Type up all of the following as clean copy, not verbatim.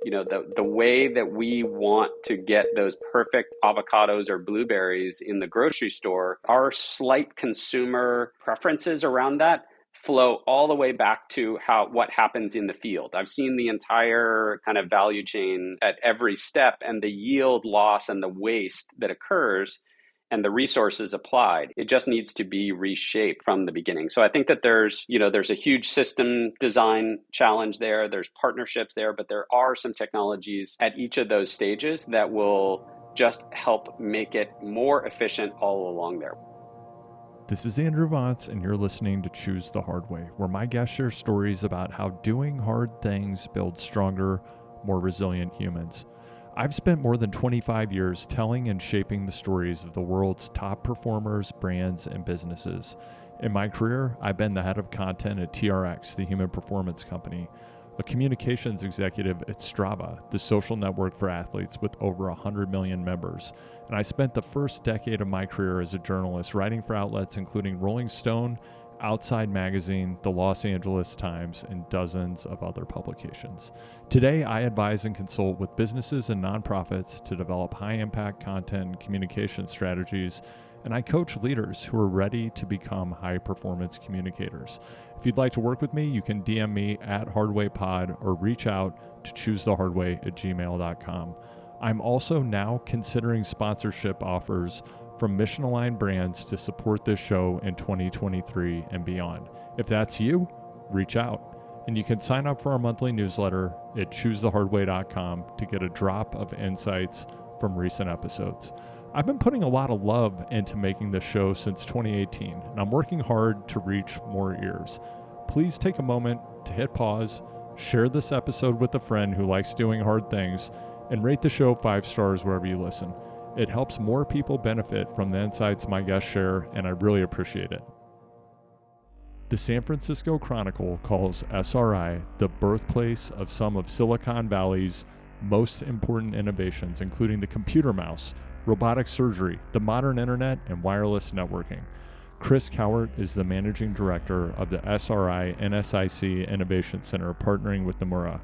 the way that we want to get those perfect avocados or blueberries in the grocery store, our slight consumer preferences around that flow all the way back to what happens in the field. I've seen the entire kind of value chain at every step, and the yield loss and the waste that occurs and the resources applied. It just needs to be reshaped from the beginning. So I think that there's a huge system design challenge there. There's partnerships there, but there are some technologies at each of those stages that will just help make it more efficient all along there. This is Andrew Vance, and you're listening to Choose the Hard Way, where my guests share stories about how doing hard things builds stronger, more resilient humans. I've spent more than 25 years telling and shaping the stories of the world's top performers, brands, and businesses. In my career, I've been the head of content at TRX, the human performance company, a communications executive at Strava, the social network for athletes with over 100 million members. And I spent the first decade of my career as a journalist writing for outlets including Rolling Stone, Outside Magazine, the Los Angeles Times, and dozens of other publications. Today, I advise and consult with businesses and nonprofits to develop high-impact content and communication strategies, and I coach leaders who are ready to become high-performance communicators. If you'd like to work with me, you can DM me at HardwayPod or reach out to choosethehardway@gmail.com. I'm also now considering sponsorship offers from mission-aligned brands to support this show in 2023 and beyond. If that's you, reach out. And you can sign up for our monthly newsletter at choosethehardway.com to get a drop of insights from recent episodes. I've been putting a lot of love into making this show since 2018, and I'm working hard to reach more ears. Please take a moment to hit pause, share this episode with a friend who likes doing hard things, and rate the show 5 stars wherever you listen. It helps more people benefit from the insights my guests share, and I really appreciate it. The San Francisco Chronicle calls SRI the birthplace of some of Silicon Valley's most important innovations, including the computer mouse, robotic surgery, the modern internet, and wireless networking. Chris Cowart is the managing director of the SRI NSIC Innovation Center, partnering with Nomura.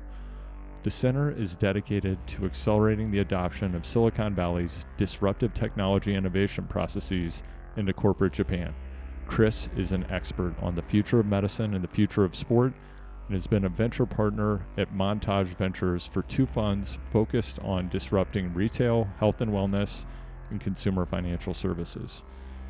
The center is dedicated to accelerating the adoption of Silicon Valley's disruptive technology innovation processes into corporate Japan. Chris is an expert on the future of medicine and the future of sport, and has been a venture partner at Montage Ventures for 2 funds focused on disrupting retail, health and wellness, and consumer financial services.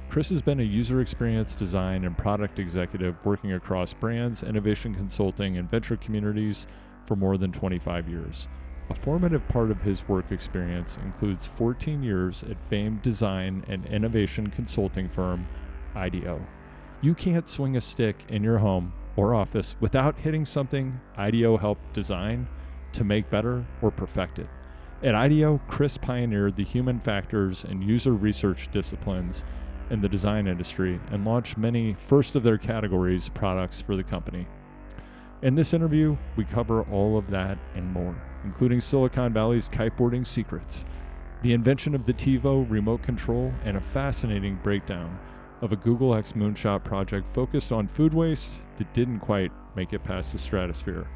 Chris has been a user experience design and product executive working across brands, innovation consulting, and venture communities for more than 25 years. A formative part of his work experience includes 14 years at famed design and innovation consulting firm IDEO. You can't swing a stick in your home or office without hitting something IDEO helped design to make better or perfect it. At IDEO, Chris pioneered the human factors and user research disciplines in the design industry and launched many first of their categories products for the company. In this interview, we cover all of that and more, including Silicon Valley's kiteboarding secrets, the invention of the TiVo remote control, and a fascinating breakdown of a Google X moonshot project focused on food waste that didn't quite make it past the stratosphere.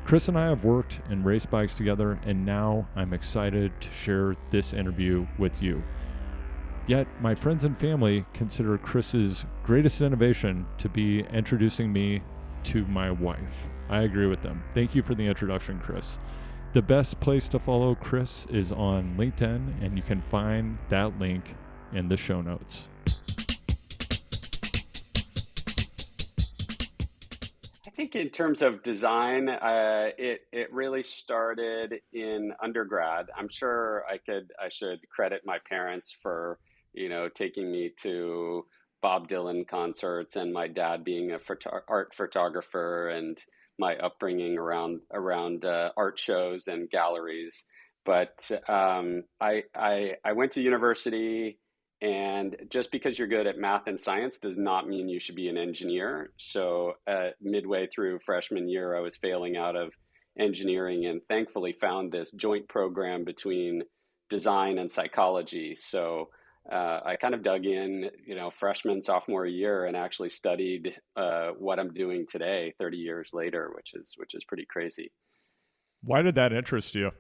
Chris and I have worked and raced bikes together, and now I'm excited to share this interview with you. Yet, my friends and family consider Chris's greatest innovation to be introducing me to my wife. I agree with them. Thank you for the introduction, Chris. The best place to follow Chris is on LinkedIn, and you can find that link in the show notes. I think in terms of design, it really started in undergrad. I'm sure I should credit my parents for taking me to Bob Dylan concerts, and my dad being a art photographer, and my upbringing around art shows and galleries. But I went to university, and just because you're good at math and science does not mean you should be an engineer. So midway through freshman year, I was failing out of engineering, and thankfully found this joint program between design and psychology. So I kind of dug in, freshman, sophomore year, and actually studied what I'm doing today, 30 years later, which is pretty crazy. Why did that interest you?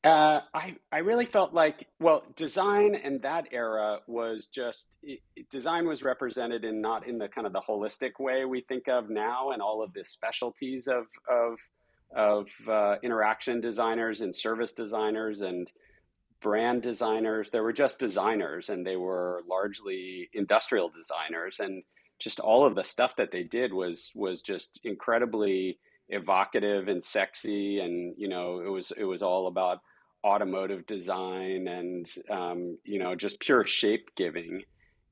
I really felt like, well, design in that era was just design was represented in not in the kind of the holistic way we think of now, and all of the specialties of interaction designers and service designers and brand designers. There were just designers, and they were largely industrial designers, and just all of the stuff that they did was just incredibly evocative and sexy. And it was all about automotive design and just pure shape giving.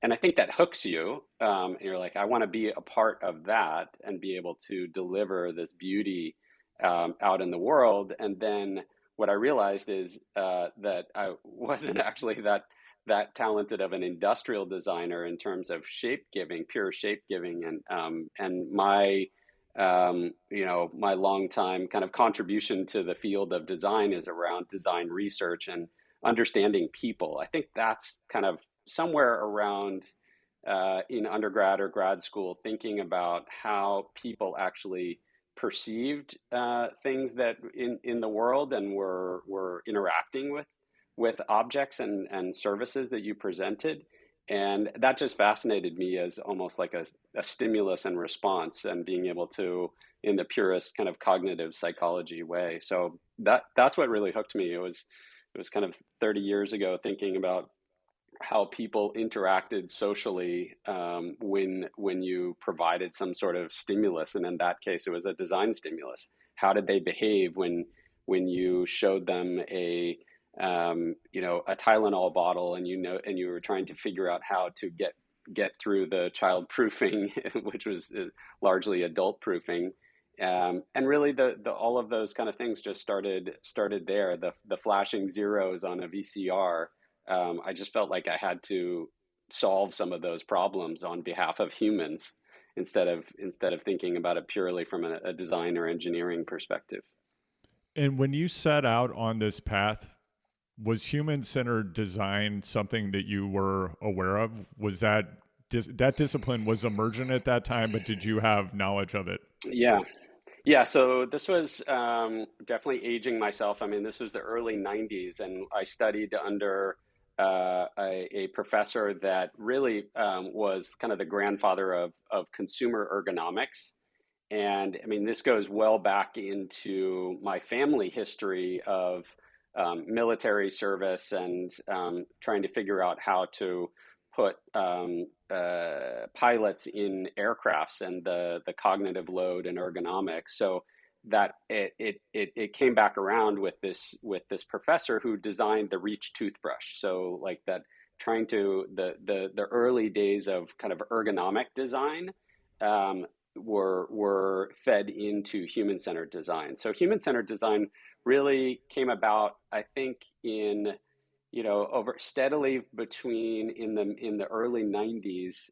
And I think that hooks you, and you're like, I want to be a part of that and be able to deliver this beauty out in the world. And then what I realized is that I wasn't actually that talented of an industrial designer in terms of shape giving, pure shape giving, and my long time kind of contribution to the field of design is around design research and understanding people. I think that's kind of somewhere around in undergrad or grad school, thinking about how people actually perceived things that in the world, and were interacting with objects and services that you presented. And that just fascinated me as almost like a stimulus and response, and being able to, in the purest kind of cognitive psychology way. So that's what really hooked me. It was kind of 30 years ago, thinking about how people interacted socially, when you provided some sort of stimulus, and in that case, it was a design stimulus. How did they behave when you showed them a Tylenol bottle, and you were trying to figure out how to get through the child proofing, which was largely adult proofing. And really, the all of those kind of things just started there. The flashing zeros on a VCR. I just felt like I had to solve some of those problems on behalf of humans, instead of thinking about it purely from a design or engineering perspective. And when you set out on this path, was human centered design something that you were aware of? Was that discipline was emergent at that time, but did you have knowledge of it? Yeah, yeah. So this was definitely aging myself. I mean, this was the early '90s, and I studied under a professor that really was kind of the grandfather of consumer ergonomics. And I mean, this goes well back into my family history of military service, and trying to figure out how to put pilots in aircrafts, and the cognitive load and ergonomics. So that it came back around with this professor who designed the Reach toothbrush. So like that, trying to the early days of kind of ergonomic design, were fed into human centered design. So human centered design really came about, I think, in over steadily between in the early '90s,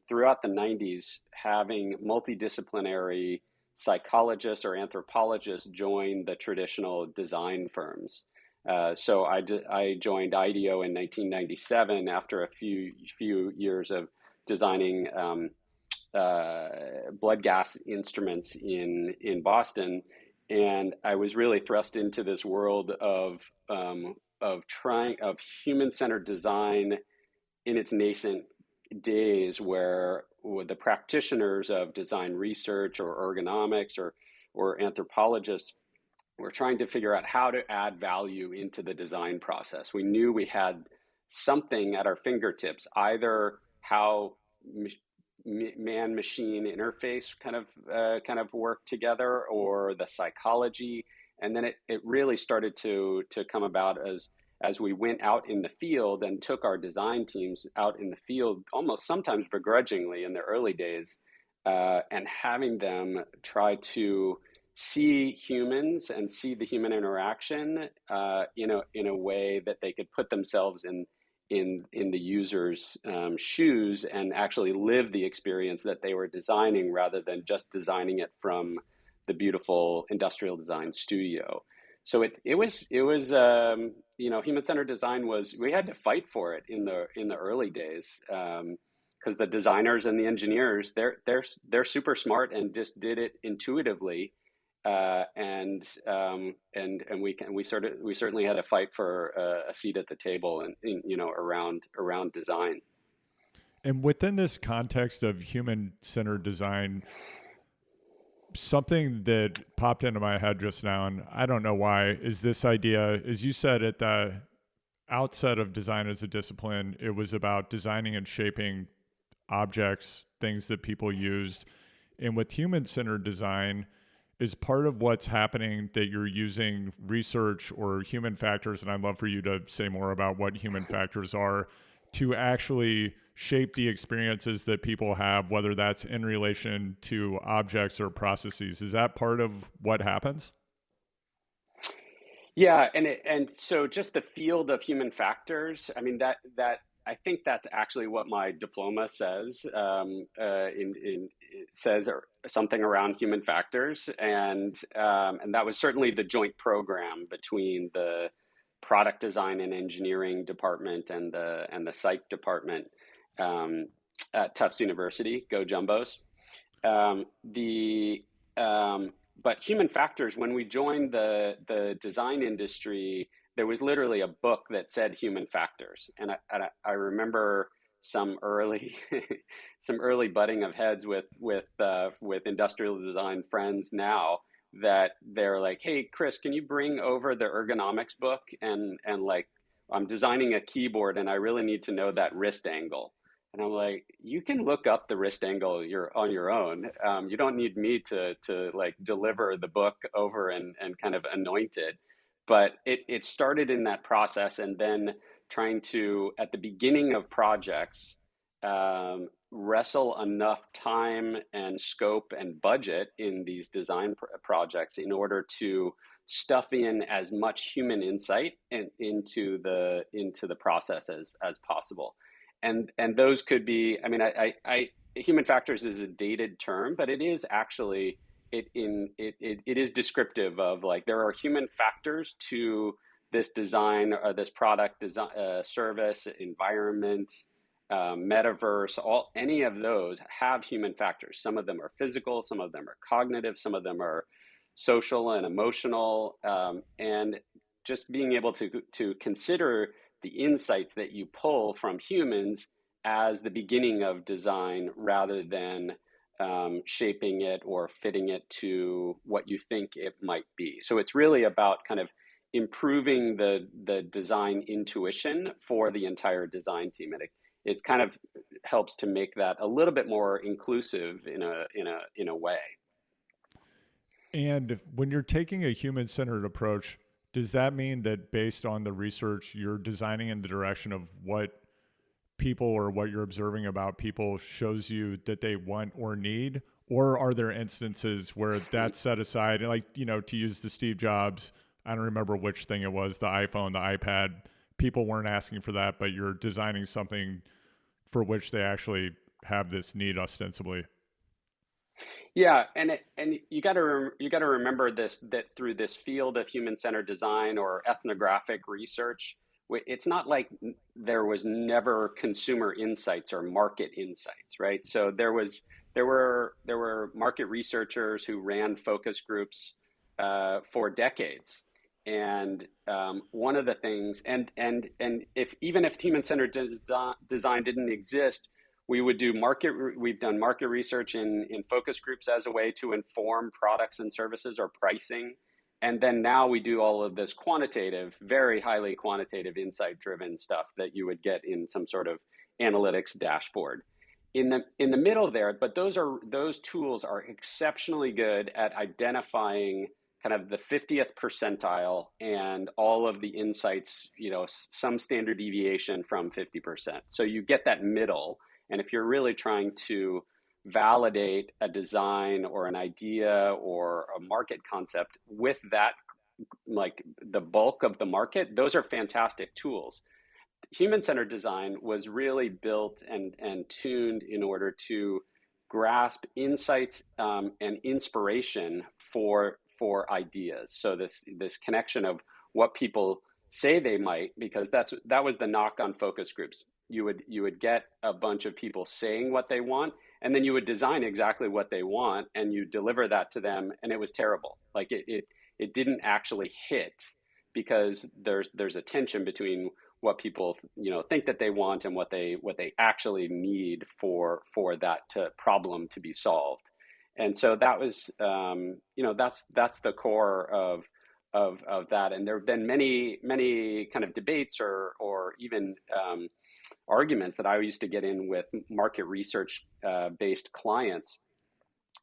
throughout the '90s, having multidisciplinary psychologists or anthropologists join the traditional design firms. So I joined IDEO in 1997 after a few years of designing blood gas instruments in Boston, and I was really thrust into this world of human centered design in its nascent days, where the practitioners of design research or ergonomics or anthropologists were trying to figure out how to add value into the design process. We knew we had something at our fingertips, either how man machine interface kind of work together, or the psychology. And then it really started to come about as we went out in the field and took our design teams out in the field, almost sometimes begrudgingly in the early days, and having them try to see humans and see the human interaction, in a way that they could put themselves in the user's shoes, and actually live the experience that they were designing, rather than just designing it from the beautiful industrial design studio. So it was human centered design was, we had to fight for it in the early days, because the designers and the engineers, they're super smart and just did it intuitively. And we certainly had a fight for a seat at the table, and around design. And within this context of human centered design, something that popped into my head just now, and I don't know why, is this idea, as you said at the outset of design as a discipline, it was about designing and shaping objects, things that people used. And with human centered design, is part of what's happening that you're using research or human factors, and I'd love for you to say more about what human factors are, to actually shape the experiences that people have, whether that's in relation to objects or processes. Is that part of what happens? Yeah, and so just the field of human factors. I mean, that I think that's actually what my diploma says. It says something around human factors, and that was certainly the joint program between the product design and engineering department and the psych department at Tufts University. Go Jumbos. The But human factors, when we joined the design industry, there was literally a book that said human factors, and I remember some early some early butting of heads with industrial design friends now, that they're like, "Hey, Chris, can you bring over the ergonomics book, and like, I'm designing a keyboard and I really need to know that wrist angle." And I'm like, you can look up the wrist angle you're on your own. You don't need me to like deliver the book over and kind of anoint it. But it started in that process, and then trying to, at the beginning of projects, wrestle enough time and scope and budget in these design projects in order to stuff in as much human insight into the process as possible. And those could be, I mean, I human factors is a dated term, but it is actually, it is descriptive of, like, there are human factors to this design or this product design, service, environment, metaverse. All Any of those have human factors. Some of them are physical, some of them are cognitive, some of them are social and emotional, and just being able to consider the insights that you pull from humans as the beginning of design, rather than shaping it or fitting it to what you think it might be. So it's really about kind of improving the design intuition for the entire design team. And it kind of helps to make that a little bit more inclusive in a way. And when you're taking a human centered approach, does that mean that based on the research, you're designing in the direction of what people or what you're observing about people shows you that they want or need? Or are there instances where that's set aside? And, like, to use the Steve Jobs, I don't remember which thing it was, the iPhone, the iPad, people weren't asking for that, but you're designing something for which they actually have this need ostensibly. Yeah, and you got to remember this, that through this field of human-centered design or ethnographic research, it's not like there was never consumer insights or market insights, right? So there were market researchers who ran focus groups for decades, and one of the things, and if even if human-centered design didn't exist, we've done market research in focus groups as a way to inform products and services or pricing. And then now we do all of this quantitative, very highly quantitative, insight driven stuff that you would get in some sort of analytics dashboard. In the middle there, but those tools are exceptionally good at identifying kind of the 50th percentile and all of the insights, some standard deviation from 50%. So you get that middle. And if you're really trying to validate a design or an idea or a market concept with that, like the bulk of the market, those are fantastic tools. Human-centered design was really built and tuned in order to grasp insights, and inspiration for ideas. So this connection of what people say they might, because that was the knock on focus groups. You would get a bunch of people saying what they want, and then you would design exactly what they want, and you deliver that to them, and it was terrible. Like it didn't actually hit because there's a tension between what people think that they want and what they actually need for that problem to be solved. And so that was that's the core of that. And there have been many kind of debates or even arguments that I used to get in with market research based clients.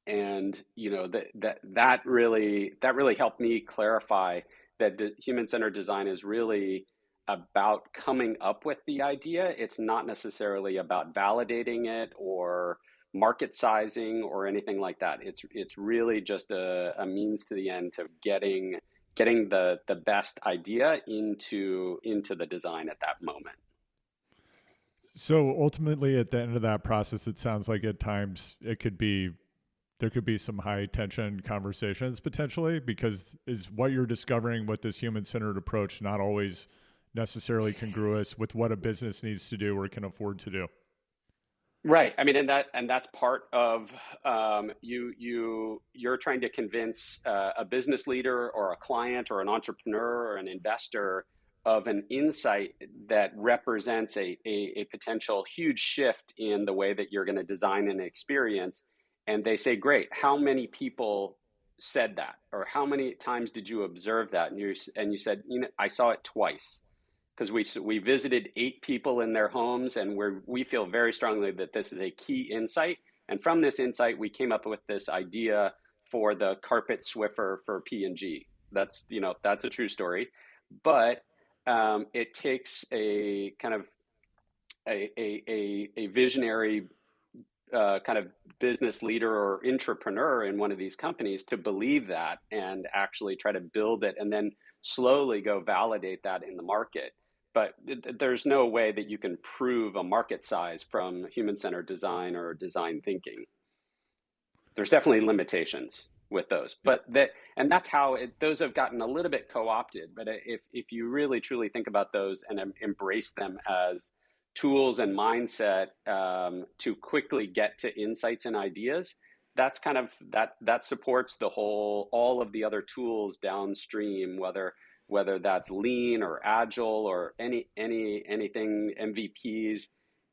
And that really helped me clarify that human-centered design is really about coming up with the idea. It's not necessarily about validating it or market sizing or anything like that. It's really just a means to the end to getting the best idea into the design at that moment. So ultimately, at the end of that process, it sounds like at times there could be some high tension conversations potentially, because is what you're discovering with this human centered approach not always necessarily congruous with what a business needs to do or can afford to do. Right. I mean, and that's part of you're trying to convince a business leader or a client or an entrepreneur or an investor of an insight that represents a potential huge shift in the way that you're going to design an experience. And they say, "Great, how many people said that, or how many times did you observe that?" And you said, "I saw it twice." Because we visited 8 people in their homes, and we feel very strongly that this is a key insight. And from this insight, we came up with this idea for the carpet Swiffer for P&G. That's a true story, but it takes a kind of a visionary kind of business leader or entrepreneur in one of these companies to believe that and actually try to build it and then slowly go validate that in the market. But there's no way that you can prove a market size from human-centered design or design thinking. There's definitely limitations with those, that's how those have gotten a little bit co-opted. But if you really truly think about those and embrace them as tools and mindset to quickly get to insights and ideas, that's kind of that supports all of the other tools downstream, whether that's lean or agile or anything MVPs.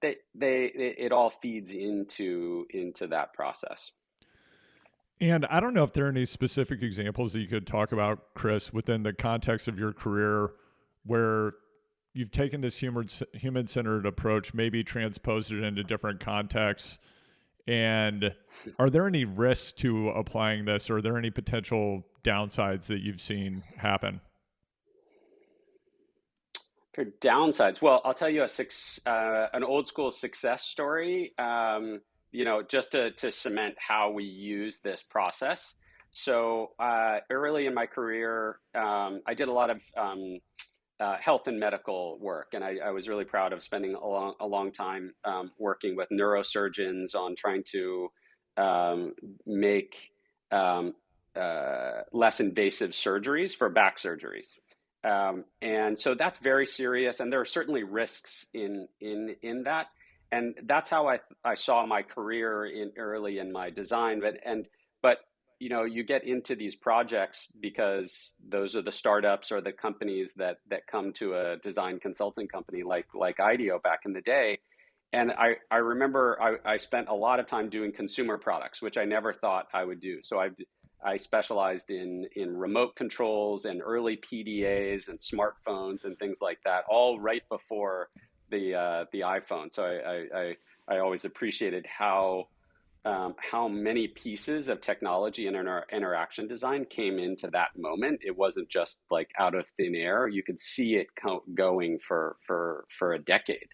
It all feeds into that process. And I don't know if there are any specific examples that you could talk about, Chris, within the context of your career where you've taken this human centered approach, maybe transposed it into different contexts. And are there any risks to applying this, or are there any potential downsides that you've seen happen? For downsides, well, I'll tell you an old school success story. Just to cement how we use this process. So early in my career, I did a lot of health and medical work, and I was really proud of spending a long time working with neurosurgeons on trying to make um, less invasive surgeries for back surgeries. And so that's very serious, and there are certainly risks in that. And that's how I saw my career early in my design. But you get into these projects because those are the startups or the companies that come to a design consulting company like IDEO back in the day. And I remember I spent a lot of time doing consumer products, which I never thought I would do. So I specialized in remote controls and early PDAs and smartphones and things like that, all right before the iPhone. So I always appreciated how many pieces of technology and interaction design came into that moment. It wasn't just like out of thin air. You could see it going for a decade.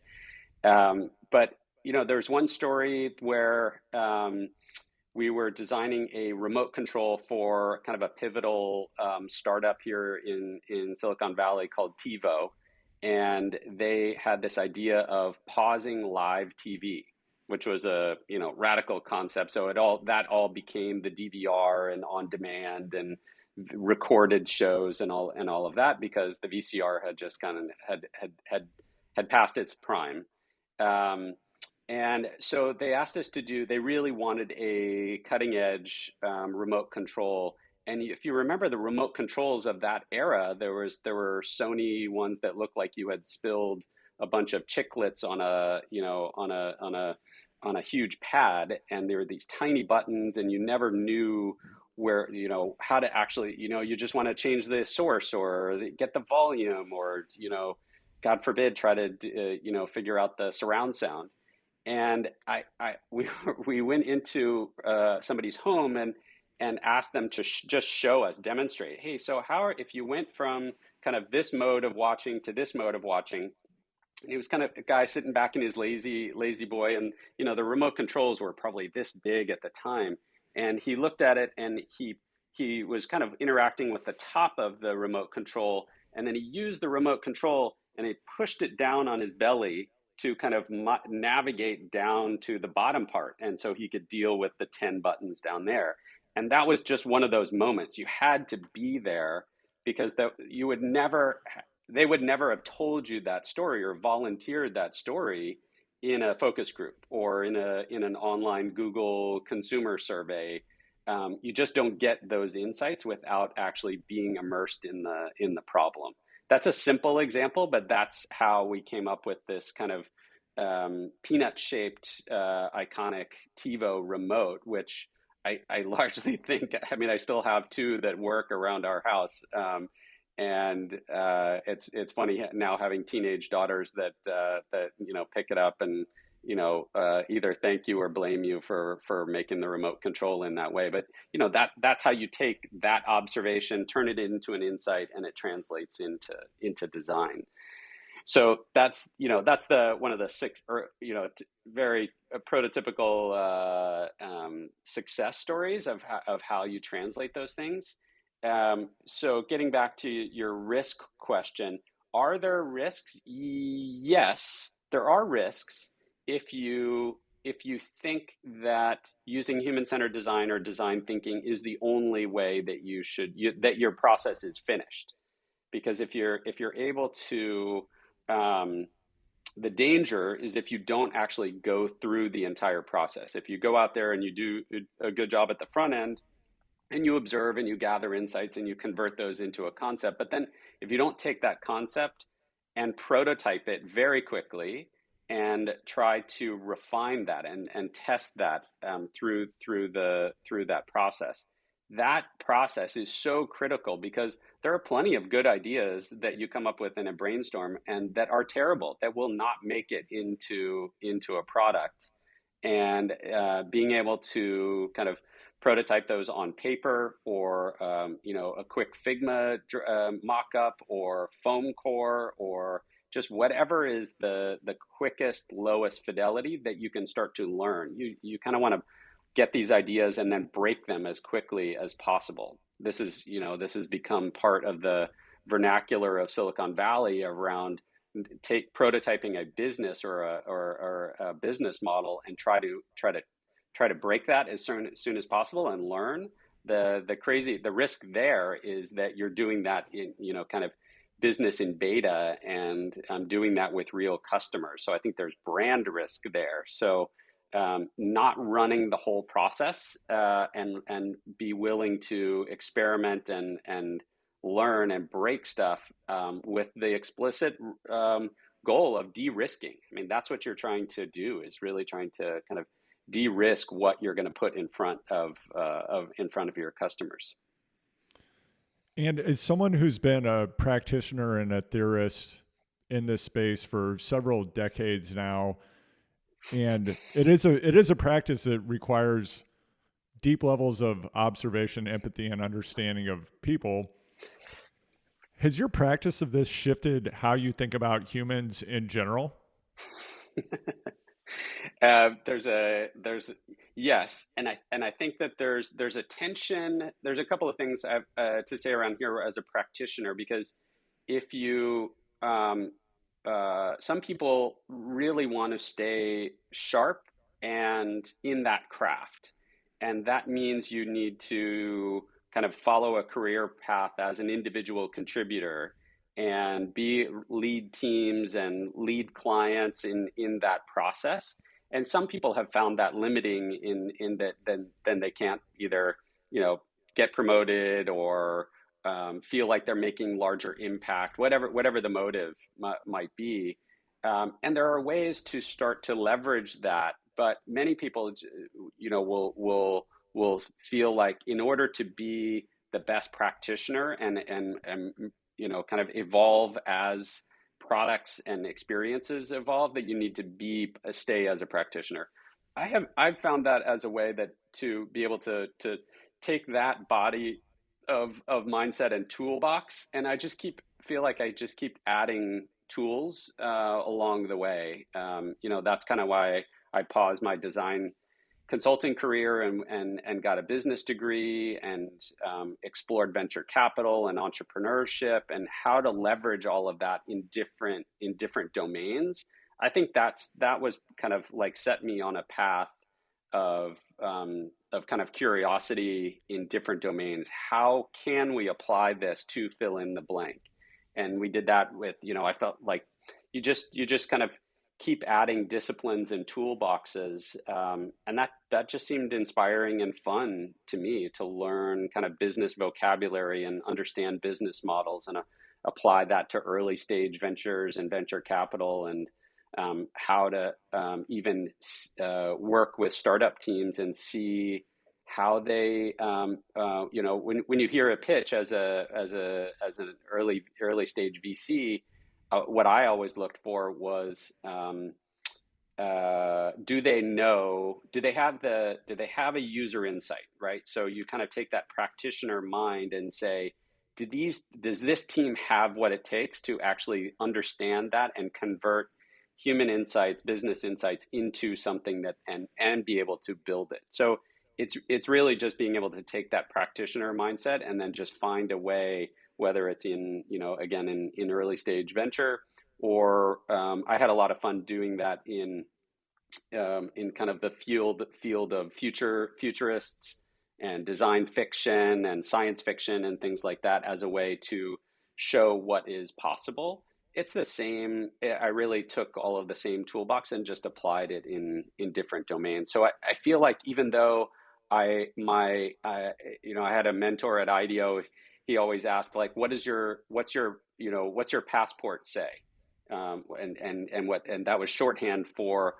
But there's one story where we were designing a remote control for kind of a pivotal startup here in Silicon Valley called TiVo, and they had this idea of pausing live TV, which was a radical concept. So that all became the DVR and on demand and recorded shows and all of that, because the VCR had just kind of had passed its prime. Um, And so they asked us to do, they really wanted a cutting edge remote control. And if you remember the remote controls of that era, there were Sony ones that looked like you had spilled a bunch of chiclets on a, on a huge pad, and there were these tiny buttons, and you never knew where, how to actually, you just want to change the source or get the volume or, God forbid, try to, figure out the surround sound. And we we went into somebody's home and asked them to just show us, demonstrate. Hey, so if you went from kind of this mode of watching to this mode of watching, and he was kind of a guy sitting back in his lazy boy, and the remote controls were probably this big at the time, and he looked at it and he was kind of interacting with the top of the remote control, and then he used the remote control and he pushed it down on his belly to kind of navigate down to the bottom part, and so he could deal with the 10 buttons down there. And that was just one of those moments. You had to be there because you would never they would never have told you that story or volunteered that story in a focus group or in an online Google consumer survey. You just don't get those insights without actually being immersed in the problem. That's a simple example, but that's how we came up with this kind of peanut shaped iconic TiVo remote, which I largely think, I mean, I still have two that work around our house. And it's funny now having teenage daughters that pick it up and either thank you or blame you for making the remote control in that way. But that's how you take that observation, turn it into an insight, and it translates into design. So that's the one of the six, or very prototypical success stories of how you translate those things. So getting back to your risk question, are there risks? Yes, there are risks if you think that using human-centered design or design thinking is the only way that that your process is finished. Because if you're able to, um, the danger is if you don't actually go through the entire process. If you go out there and you do a good job at the front end, and you observe and you gather insights and you convert those into a concept. But then if you don't take that concept and prototype it very quickly and try to refine that and test that through that process, that process is so critical because there are plenty of good ideas that you come up with in a brainstorm and that are terrible, that will not make it into a product. And being able to kind of prototype those on paper or a quick Figma mock-up or foam core or just whatever is the quickest, lowest fidelity that you can start to learn. You kind of want to get these ideas and then break them as quickly as possible. This has become part of the vernacular of Silicon Valley around take prototyping a business or a business model and try to break that as soon as possible and learn. The risk there is that you're doing that in kind of business in beta and doing that with real customers. So I think there's brand risk there. So not running the whole process and be willing to experiment and learn and break stuff with the explicit goal of de-risking. I mean, that's what you're trying to do, is really trying to kind of de-risk what you're going to put in front of your customers. And as someone who's been a practitioner and a theorist in this space for several decades now, and it is a practice that requires deep levels of observation, empathy, and understanding of people. Has your practice of this shifted how you think about humans in general? There's yes, and I think that there's a tension. There's a couple of things I have to say around here as a practitioner, because if you some people really want to stay sharp and in that craft, and that means you need to kind of follow a career path as an individual contributor and lead teams and lead clients in that process. And some people have found that limiting in that then they can't either, you know, get promoted or feel like they're making larger impact, whatever the motive might be. And there are ways to start to leverage that, but many people, you know, will feel like in order to be the best practitioner and you know, kind of evolve as products and experiences evolve, that you need to be stay as a practitioner. I've found that as a way that to be able to take that body of mindset and toolbox, and I just keep feel like I just keep adding tools along the way. You know, that's kind of why I paused my design consulting career and got a business degree and explored venture capital and entrepreneurship and how to leverage all of that in different domains. I think that was kind of like set me on a path of kind of curiosity in different domains. How can we apply this to fill in the blank? And we did that with, you know, I felt like you just kind of keep adding disciplines and toolboxes, and that just seemed inspiring and fun to me to learn kind of business vocabulary and understand business models and apply that to early stage ventures and venture capital and how to even work with startup teams and see how they you know, when you hear a pitch as an early stage VC, what I always looked for was do they know, do they have a user insight, right? So you kind of take that practitioner mind and say, does this team have what it takes to actually understand that and convert human insights, business insights into something that and be able to build it. So it's really just being able to take that practitioner mindset and then just find a way, whether it's in, you know, again in early stage venture, or I had a lot of fun doing that in kind of the field of futurists and design fiction and science fiction and things like that as a way to show what is possible. It's the same. I really took all of the same toolbox and just applied it in different domains. So I feel like even though you know, I had a mentor at IDEO, he always asked like, what's your passport say? And that was shorthand for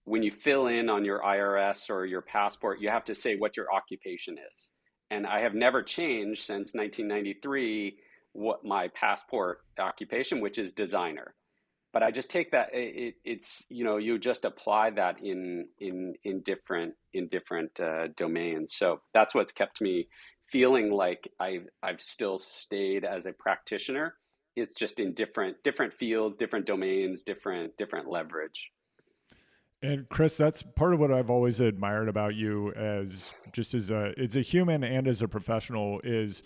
when you fill in on your IRS or your passport, you have to say what your occupation is. And I have never changed since 1993 what my passport occupation, which is designer. But I just take that it's, you know, you just apply that in different domains. So that's what's kept me feeling like I've still stayed as a practitioner. It's just in different fields, different domains, different leverage. And Chris, that's part of what I've always admired about you as just as a human and as a professional is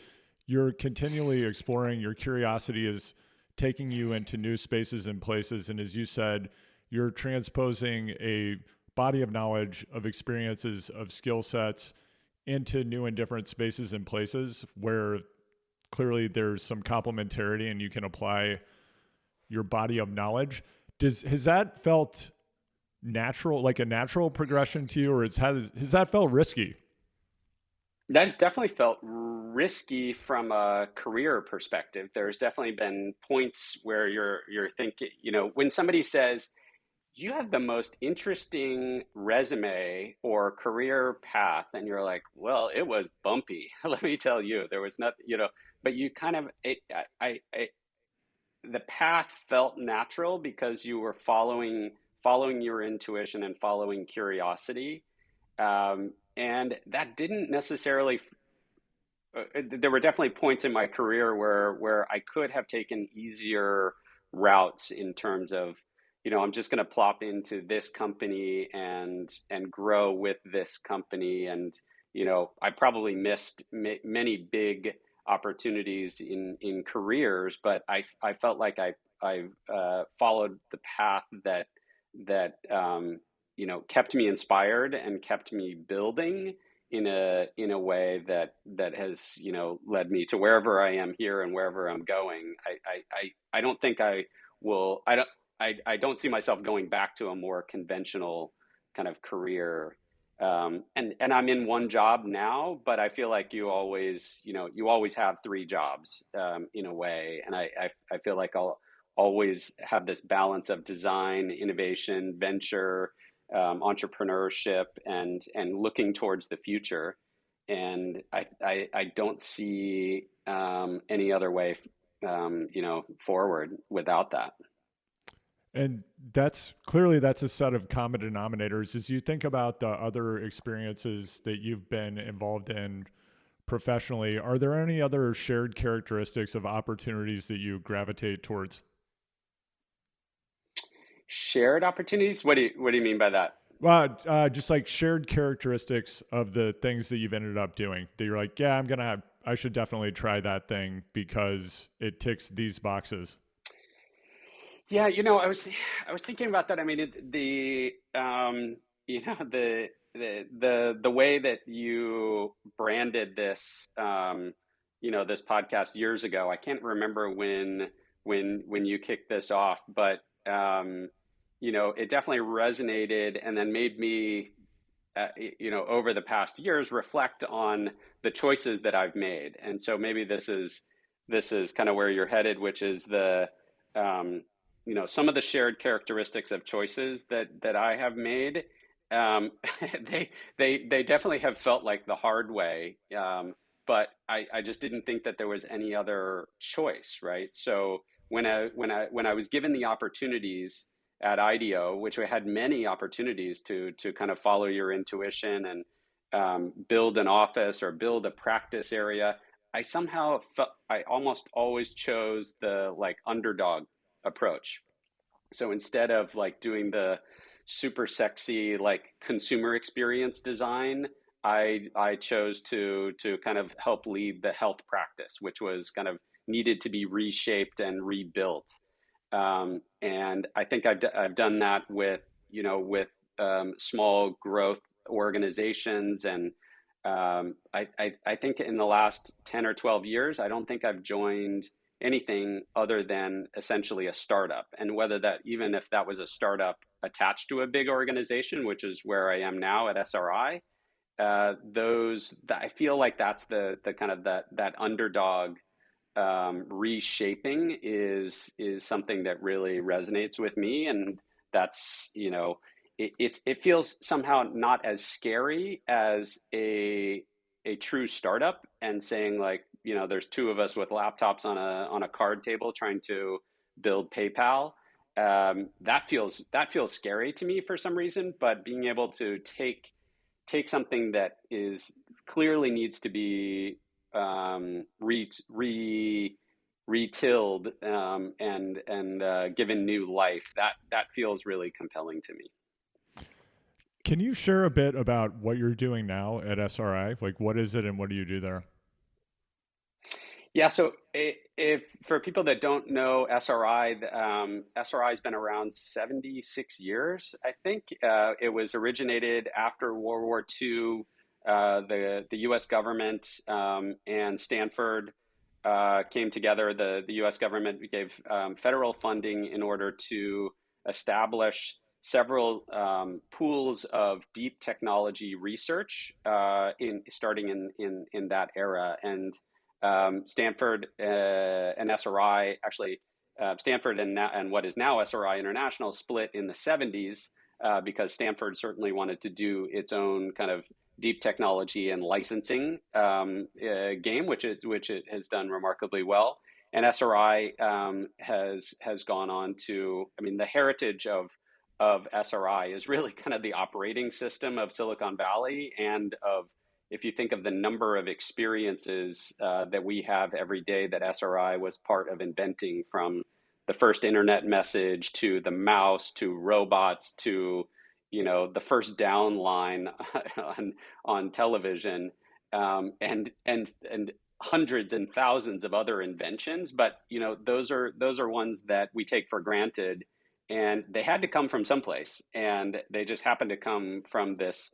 you're continually exploring. Your curiosity is taking you into new spaces and places. And as you said, you're transposing a body of knowledge, of experiences, of skill sets into new and different spaces and places where clearly there's some complementarity and you can apply your body of knowledge. Has that felt natural, like a natural progression to you, or has that felt risky? That's definitely felt risky from a career perspective. There's definitely been points where you're thinking, you know, when somebody says you have the most interesting resume or career path, and you're like, well, it was bumpy. Let me tell you, there was nothing, you know, but you kind of, the path felt natural because you were following your intuition and following curiosity. And that didn't necessarily there were definitely points in my career where I could have taken easier routes in terms of, you know, I'm just going to plop into this company and grow with this company. And, you know, I probably missed many big opportunities in careers, but I felt like I followed the path that you know, kept me inspired and kept me building in a way that has, you know, led me to wherever I am here and wherever I'm going. I don't think I will. I don't see myself going back to a more conventional kind of career. And I'm in one job now, but I feel like you always have three jobs in a way. And I feel like I'll always have this balance of design, innovation, venture, entrepreneurship, and looking towards the future. And I don't see any other way, forward without that. And that's clearly that's a set of common denominators. As you think about the other experiences that you've been involved in professionally, are there any other shared characteristics of opportunities that you gravitate towards? Shared opportunities? What do you mean by that? Well, just like shared characteristics of the things that you've ended up doing that you're like, yeah, I should definitely try that thing because it ticks these boxes. Yeah, I was thinking about that. I mean, you know, the way that you branded this, this podcast years ago. I can't remember when you kicked this off, but it definitely resonated, and then made me, over the past years, reflect on the choices that I've made. And so maybe this is kind of where you're headed, which is um, some of the shared characteristics of choices that I have made. Um, they definitely have felt like the hard way, but I just didn't think that there was any other choice, right? So when I was given the opportunities at IDEO, which we had many opportunities to kind of follow your intuition and build an office or build a practice area, I somehow felt I almost always chose the like underdog approach. So instead of like doing the super sexy like consumer experience design, I chose to kind of help lead the health practice, which was kind of needed to be reshaped and rebuilt. And I think I've done that with small growth organizations. And I think in the last 10 or 12 years, I don't think I've joined anything other than essentially a startup. And whether that, even if that was a startup attached to a big organization, which is where I am now at SRI, I feel like that's the kind of that underdog reshaping is something that really resonates with me. And that's it feels somehow not as scary as a true startup, and saying like, there's two of us with laptops on a card table trying to build PayPal. That feels scary to me for some reason. But being able to take something that is clearly needs to be retilled, and given new life, that feels really compelling to me. Can you share a bit about what you're doing now at SRI? Like, what is it and what do you do there? Yeah, so if for people that don't know SRI, SRI has been around 76 years, I think. It was originated after World War II. The U.S. government and Stanford came together. The U.S. government gave federal funding in order to establish several pools of deep technology research in starting in that era. And Stanford and SRI actually, Stanford and what is now SRI International split in the 70s, because Stanford certainly wanted to do its own kind of deep technology and licensing game, which it has done remarkably well. And SRI has gone on to, I mean, the heritage of SRI is really kind of the operating system of Silicon Valley, and of, if you think of the number of experiences that we have every day that SRI was part of inventing, from the first internet message to the mouse to robots to the first down line on television, and hundreds and thousands of other inventions. But those are ones that we take for granted, and they had to come from someplace, and they just happened to come from this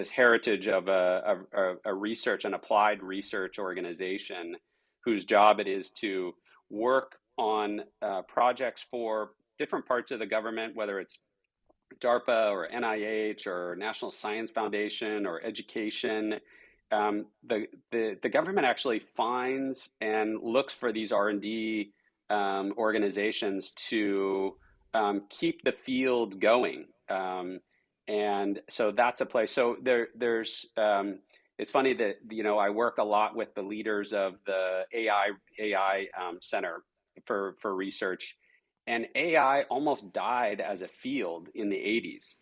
heritage of a research and applied research organization, whose job it is to work on projects for different parts of the government, whether it's DARPA or NIH or National Science Foundation or education, the government actually finds and looks for these R&D organizations to keep the field going. And so that's a place. So there's it's funny that I work a lot with the leaders of the AI Center for research, and AI almost died as a field in the 80s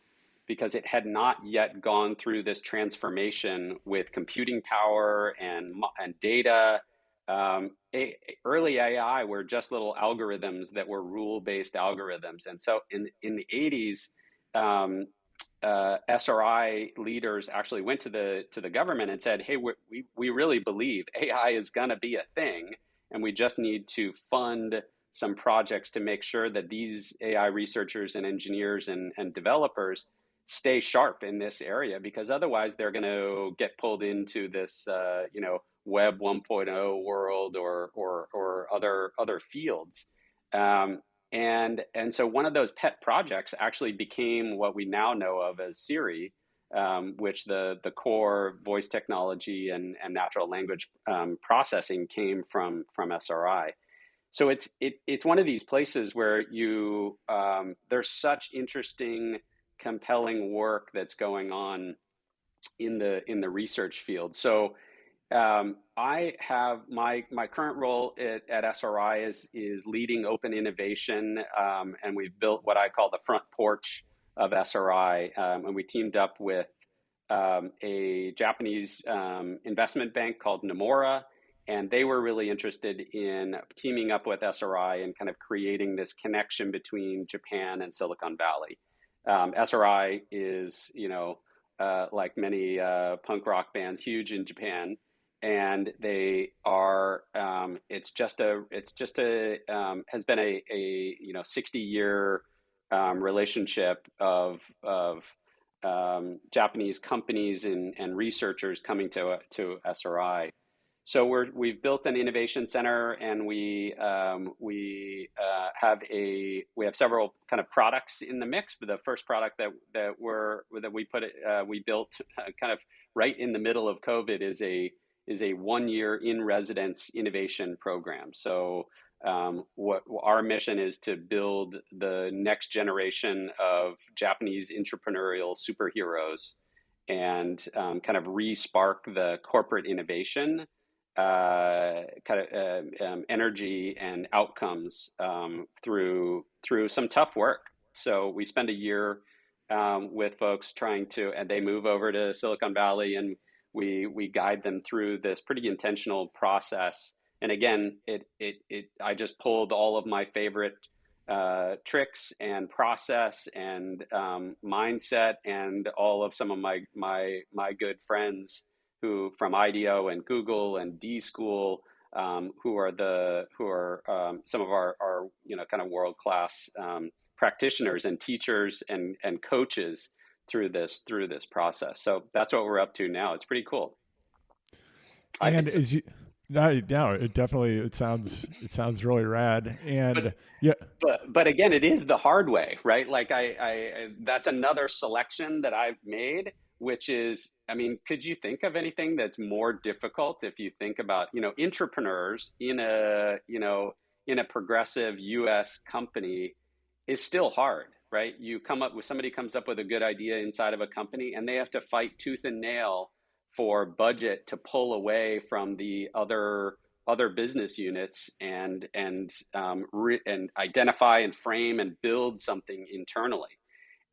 because it had not yet gone through this transformation with computing power and data. Early AI were just little algorithms that were rule-based algorithms. And so in the 80s, SRI leaders actually went to the government and said, "Hey, we really believe AI is going to be a thing, and we just need to fund some projects to make sure that these AI researchers and engineers and developers stay sharp in this area, because otherwise they're going to get pulled into this Web 1.0 world or other fields." And so one of those pet projects actually became what we now know of as Siri, which the core voice technology and natural language processing came from SRI. So it's one of these places where there's such interesting, compelling work that's going on in the research field. So I have my current role at SRI is leading open innovation, and we've built what I call the front porch of SRI, and we teamed up with a Japanese investment bank called Nomura, and they were really interested in teaming up with SRI and kind of creating this connection between Japan and Silicon Valley. SRI is, like many punk rock bands, huge in Japan, and they are. It's just a has been a 60-year relationship of Japanese companies and researchers coming to SRI. So we've built an innovation center, and we have several kind of products in the mix. But the first product we built kind of right in the middle of COVID is a 1 year in residence innovation program. So what our mission is to build the next generation of Japanese entrepreneurial superheroes, and kind of re-spark the corporate innovation energy and outcomes through some tough work. So we spend a year with folks and they move over to Silicon Valley, and we guide them through this pretty intentional process. And again, I just pulled all of my favorite tricks and process and mindset, and all of some of my good friends who from IDEO and Google and D School, who are some of our kind of world class practitioners and teachers and coaches through this process. So that's what we're up to now. It's pretty cool. I And think so. as you no, it sounds really rad. But And yeah, but again, it is the hard way, right? Like that's another selection that I've made, which is, I mean, could you think of anything that's more difficult if you think about, entrepreneurs in a progressive US company is still hard, right? Somebody comes up with a good idea inside of a company, and they have to fight tooth and nail for budget to pull away from the other business units, and identify and frame and build something internally.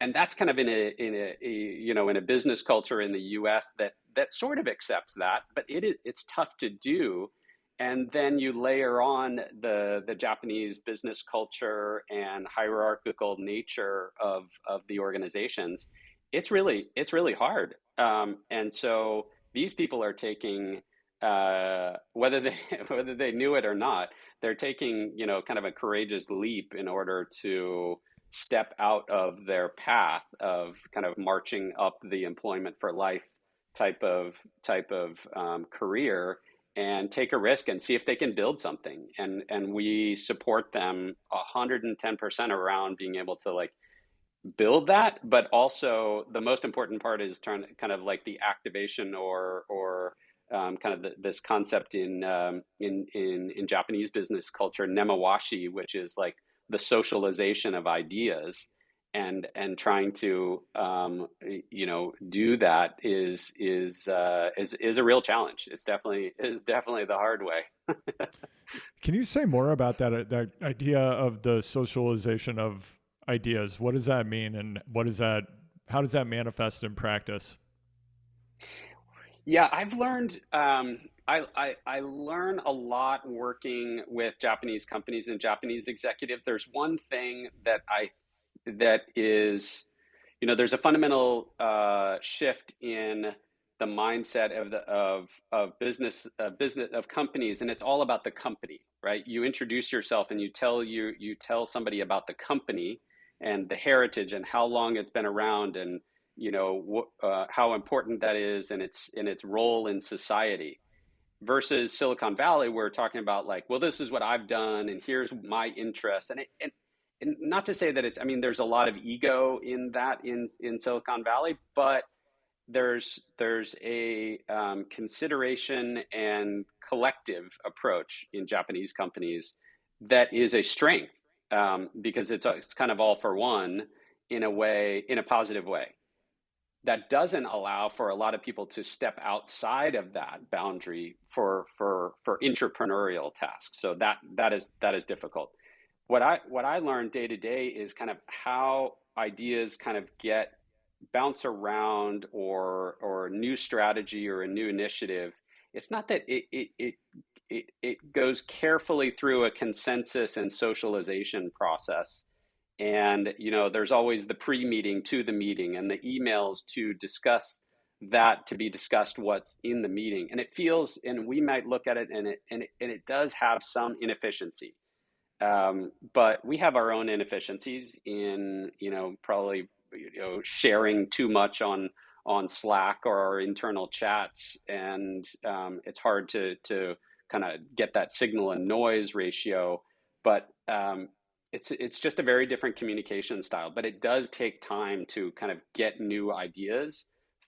And that's kind of in a business culture in the US that sort of accepts that, but it's tough to do. And then you layer on the Japanese business culture and hierarchical nature of the organizations. It's really hard. And so these people are taking, whether they whether they knew it or not, they're taking, kind of a courageous leap in order to step out of their path of kind of marching up the employment for life type of career, and take a risk and see if they can build something. And we support them 110% around being able to, like, build that, but also the most important part is trying to kind of like the activation or kind of this concept in Japanese business culture, nemawashi, which is like the socialization of ideas, and trying to do that is a real challenge. It's definitely the hard way. Can you say more about that idea of the socialization of ideas? What does that mean, and what is that? How does that manifest in practice? Yeah, I've learned I learn a lot working with Japanese companies and Japanese executives. There's one thing that is, there's a fundamental shift in the mindset of companies, and it's all about the company, right? You introduce yourself and you tell somebody about the company and the heritage and how long it's been around, and how important that is in its role in society. Versus Silicon Valley, we're talking about like, well, this is what I've done, and here's my interest, and not to say that it's, I mean, there's a lot of ego in that in Silicon Valley, but there's a consideration and collective approach in Japanese companies that is a strength, because it's kind of all for one, in a way, in a positive way, that doesn't allow for a lot of people to step outside of that boundary for entrepreneurial tasks. So that is difficult. What I learned day to day is kind of how ideas kind of get bounce around, or a new strategy or a new initiative. It's not that it goes carefully through a consensus and socialization process, and there's always the pre-meeting to the meeting and the emails to discuss that, to be discussed what's in the meeting, and it feels, and we might look at it, and it does have some inefficiency, but we have our own inefficiencies in probably sharing too much on Slack or our internal chats, and it's hard to kind of get that signal and noise ratio. But it's just a very different communication style. But it does take time to kind of get new ideas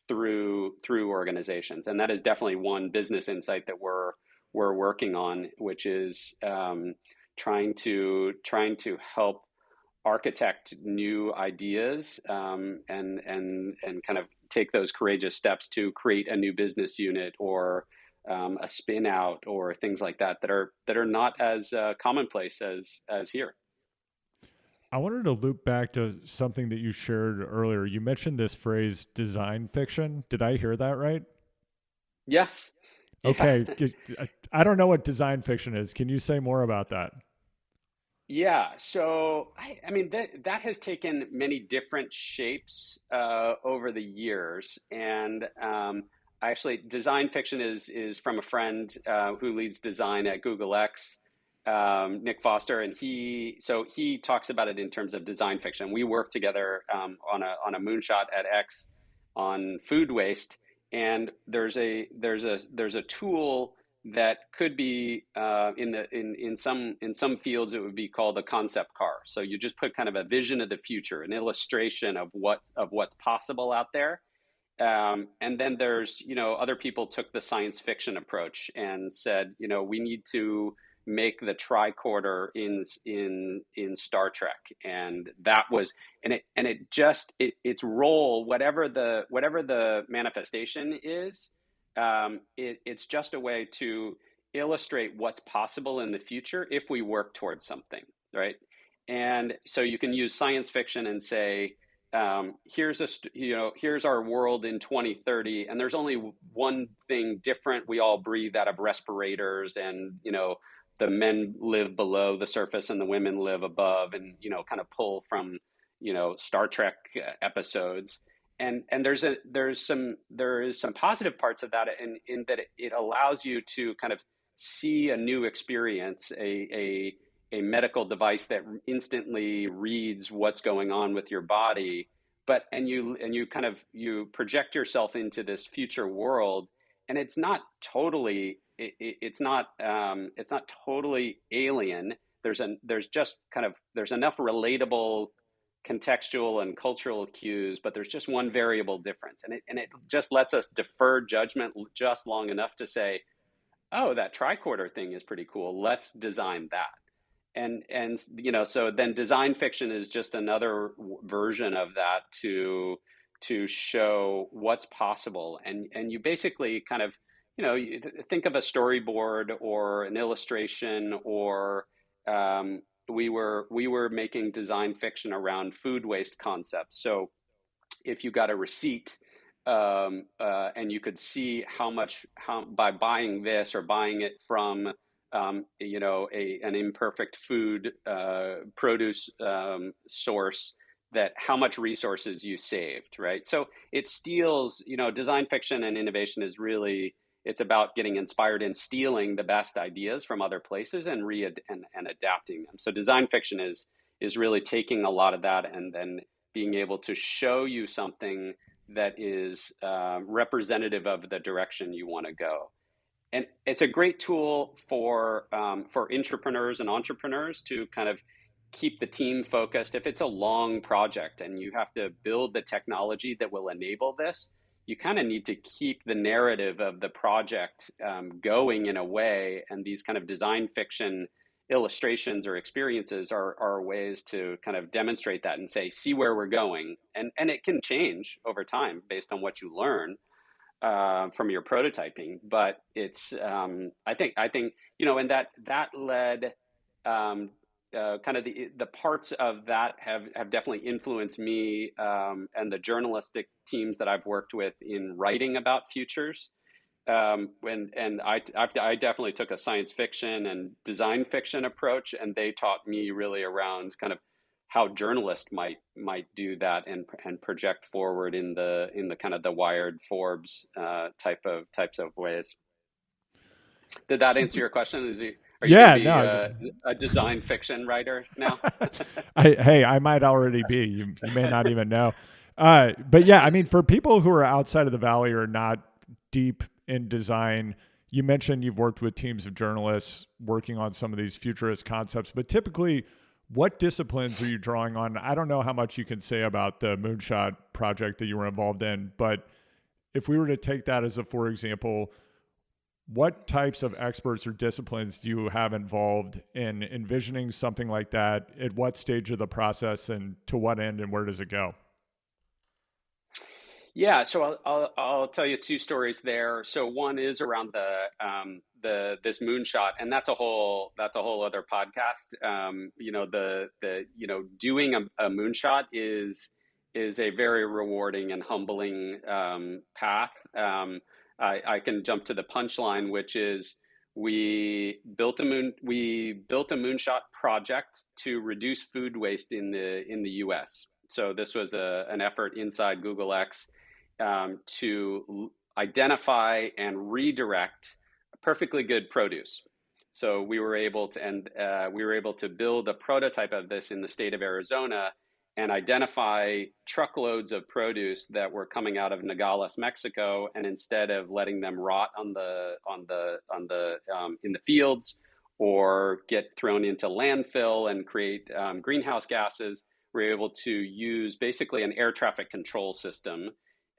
through organizations, and that is definitely one business insight that we're working on, which is trying to help architect new ideas, and kind of take those courageous steps to create a new business unit, or a spin out, or things like that that are not as commonplace as here. I wanted to loop back to something that you shared earlier. You mentioned this phrase design fiction. Did I hear that right? Yes. Yeah. Okay. I don't know what design fiction is. Can you say more about that? Yeah, so I mean that has taken many different shapes over the years, and actually, design fiction is from a friend who leads design at Google X, Nick Foster, and he talks about it in terms of design fiction. We work together on a moonshot at X on food waste, and there's a tool that could be in some fields it would be called a concept car. So you just put kind of a vision of the future, an illustration of what's possible out there. And then there's, other people took the science fiction approach and said, we need to make the tricorder in Star Trek, and that was, and it just its role, whatever the manifestation is, it's just a way to illustrate what's possible in the future if we work towards something, right? And so you can use science fiction and say, here's our world in 2030, and there's only one thing different. We all breathe out of respirators, and the men live below the surface and the women live above, and kind of pull from Star Trek episodes. And there is some positive parts of that, in that it allows you to kind of see a new experience, a medical device that instantly reads what's going on with your body, but and you kind of you project yourself into this future world, and it's not totally alien. There's just kind of there's enough relatable contextual and cultural cues, but there's just one variable difference, and it just lets us defer judgment just long enough to say, oh, that tricorder thing is pretty cool. Let's design that. And so then design fiction is just another version of that to show what's possible. And you basically kind of, you think of a storyboard or an illustration, or we were making design fiction around food waste concepts. So if you got a receipt, and you could see how by buying this or buying it from an imperfect food produce source, that how much resources you saved, right? So it steals, design fiction and innovation is really, it's about getting inspired and stealing the best ideas from other places and and adapting them. So design fiction is really taking a lot of that and then being able to show you something that is representative of the direction you want to go. And it's a great tool for entrepreneurs and entrepreneurs to kind of keep the team focused. If it's a long project and you have to build the technology that will enable this, you kind of need to keep the narrative of the project going in a way. And these kind of design fiction illustrations or experiences are ways to kind of demonstrate that and say, see where we're going. And it can change over time based on what you learn from your prototyping. But it's I think and that led kind of the parts of that have definitely influenced me and the journalistic teams that I've worked with in writing about futures. I definitely took a science fiction and design fiction approach, and they taught me really around kind of how journalists might do that and project forward in the kind of the Wired, Forbes types of ways. Did that answer Super. your question? Are you going to Yeah, be no. a design fiction writer now? Hey, I might already be. You may not even know. But yeah, I mean, for people who are outside of the Valley or not deep in design, you mentioned you've worked with teams of journalists working on some of these futurist concepts, but typically, what disciplines are you drawing on? I don't know how much you can say about the Moonshot project that you were involved in, but if we were to take that as a for example, what types of experts or disciplines do you have involved in envisioning something like that? At what stage of the process and to what end, and where does it go? Yeah, so I'll tell you two stories there. So one is around the this moonshot, and that's a whole other podcast. Doing a moonshot is a very rewarding and humbling path. I can jump to the punchline, which is we built a moonshot project to reduce food waste in the U.S. So this was an effort inside Google X to identify and redirect perfectly good produce. So we were able to build a prototype of this in the state of Arizona and identify truckloads of produce that were coming out of Nogales, Mexico, and instead of letting them rot in the fields or get thrown into landfill and create greenhouse gases, we're able to use basically an air traffic control system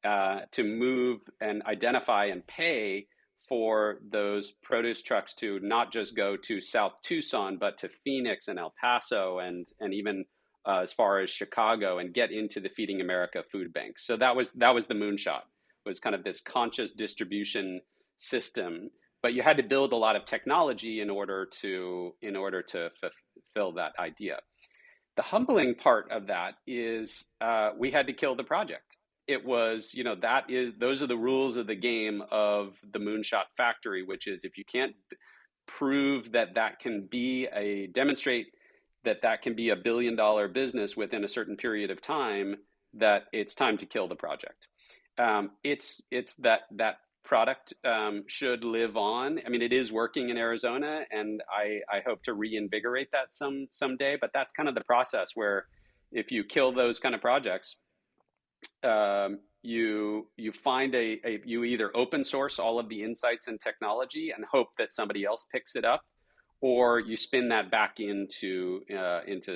to move and identify and pay for those produce trucks to not just go to South Tucson, but to Phoenix and El Paso and even as far as Chicago and get into the Feeding America food banks. So that was the moonshot, was kind of this conscious distribution system. But you had to build a lot of technology in order to fulfill that idea. The humbling part of that is we had to kill the project. It was, those are the rules of the game of the Moonshot Factory, which is if you can't prove that can be demonstrate that can be $1 billion business within a certain period of time, that it's time to kill the project. It's that product should live on. I mean, it is working in Arizona, and I hope to reinvigorate that someday. But that's kind of the process where if you kill those kind of projects, you find you either open source all of the insights and technology and hope that somebody else picks it up, or you spin that back into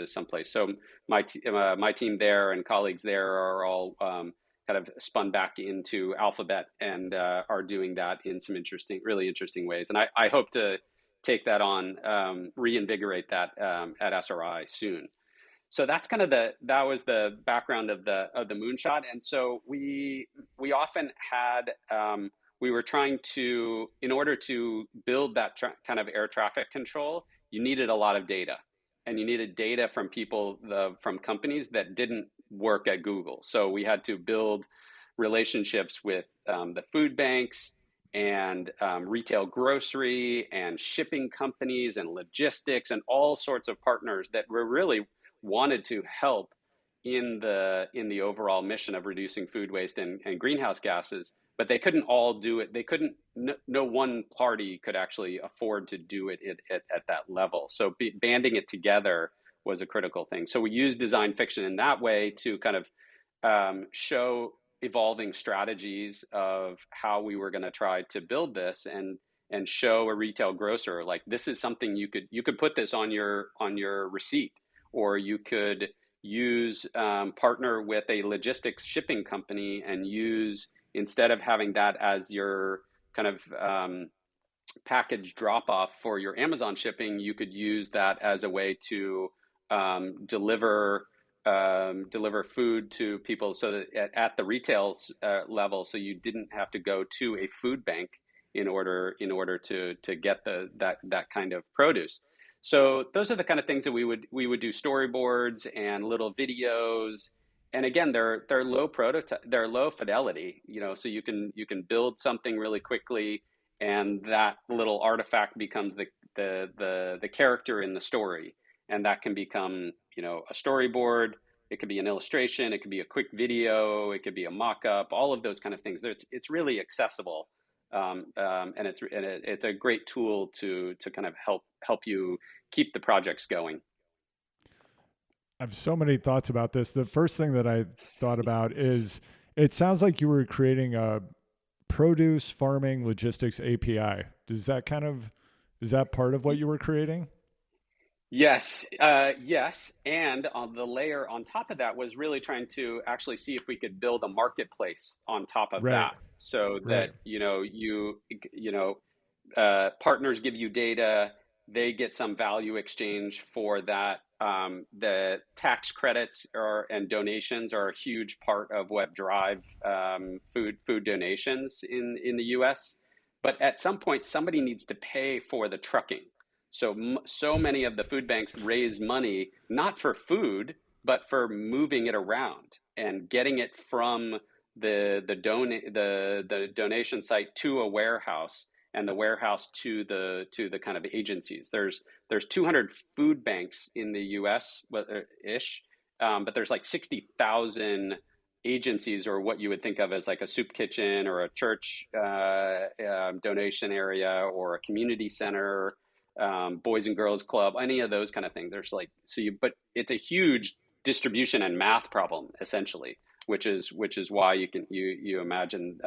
someplace. So my team there and colleagues there are all kind of spun back into Alphabet and are doing that in some really interesting ways. And I hope to take that on, reinvigorate that at SRI soon. So that's kind of that was the background of the moonshot. And so we often had we were trying to, in order to build that kind of air traffic control, you needed a lot of data, and you needed data from from companies that didn't work at Google. So we had to build relationships with the food banks and retail grocery and shipping companies and logistics and all sorts of partners that were really wanted to help in the overall mission of reducing food waste and greenhouse gases, but they couldn't all do it. They couldn't. No one party could actually afford to do it at that level. So banding it together was a critical thing. So we used design fiction in that way to kind of show evolving strategies of how we were going to try to build this, and show a retail grocer like, this is something you could put this on your receipt, or you could use partner with a logistics shipping company and use, instead of having that as your kind of package drop off for your Amazon shipping, you could use that as a way to deliver food to people, so that at the retail level, so you didn't have to go to a food bank in order to get that kind of produce. So those are the kind of things that we would do storyboards and little videos. And again, they're low fidelity, so you can build something really quickly, and that little artifact becomes the character in the story, and that can become, a storyboard. It could be an illustration, it could be a quick video, it could be a mock-up, all of those kind of things. It's really accessible, and it's a great tool to kind of help you keep the projects going. I have so many thoughts about this. The first thing that I thought about is it sounds like you were creating a produce farming logistics API. Is that part of what you were creating? Yes, yes, and the layer on top of that was really trying to actually see if we could build a marketplace on top of Right. that, so Right. that partners give you data, they get some value exchange for that. The tax credits and donations are a huge part of what drive food donations in the U.S. But at some point, somebody needs to pay for the trucking. So many of the food banks raise money not for food, but for moving it around and getting it from the donation site to a warehouse, and the warehouse to the kind of agencies. There's 200 food banks in the U.S. Ish, but there's like 60,000 agencies, or what you would think of as like a soup kitchen or a church donation area or a community center, boys and girls club, any of those kind of things. There's like, but it's a huge distribution and math problem essentially, which is why you imagine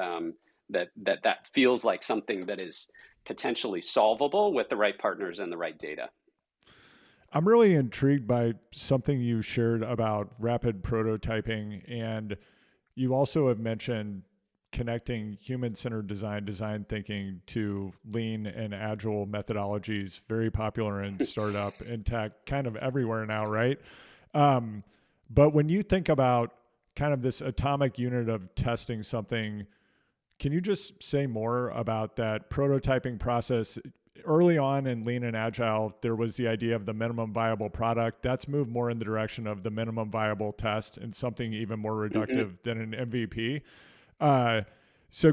that feels like something that is potentially solvable with the right partners and the right data. I'm really intrigued by something you shared about rapid prototyping, and you also have mentioned connecting human-centered design thinking to lean and agile methodologies, very popular in startup and tech, kind of everywhere now, right? Um, but when you think about kind of this atomic unit of testing something, can you just say more about that prototyping process? Early on in lean and agile, there was the idea of the minimum viable product. That's moved more in the direction of the minimum viable test and something even more Mm-hmm. reductive than an MVP. Uh, so,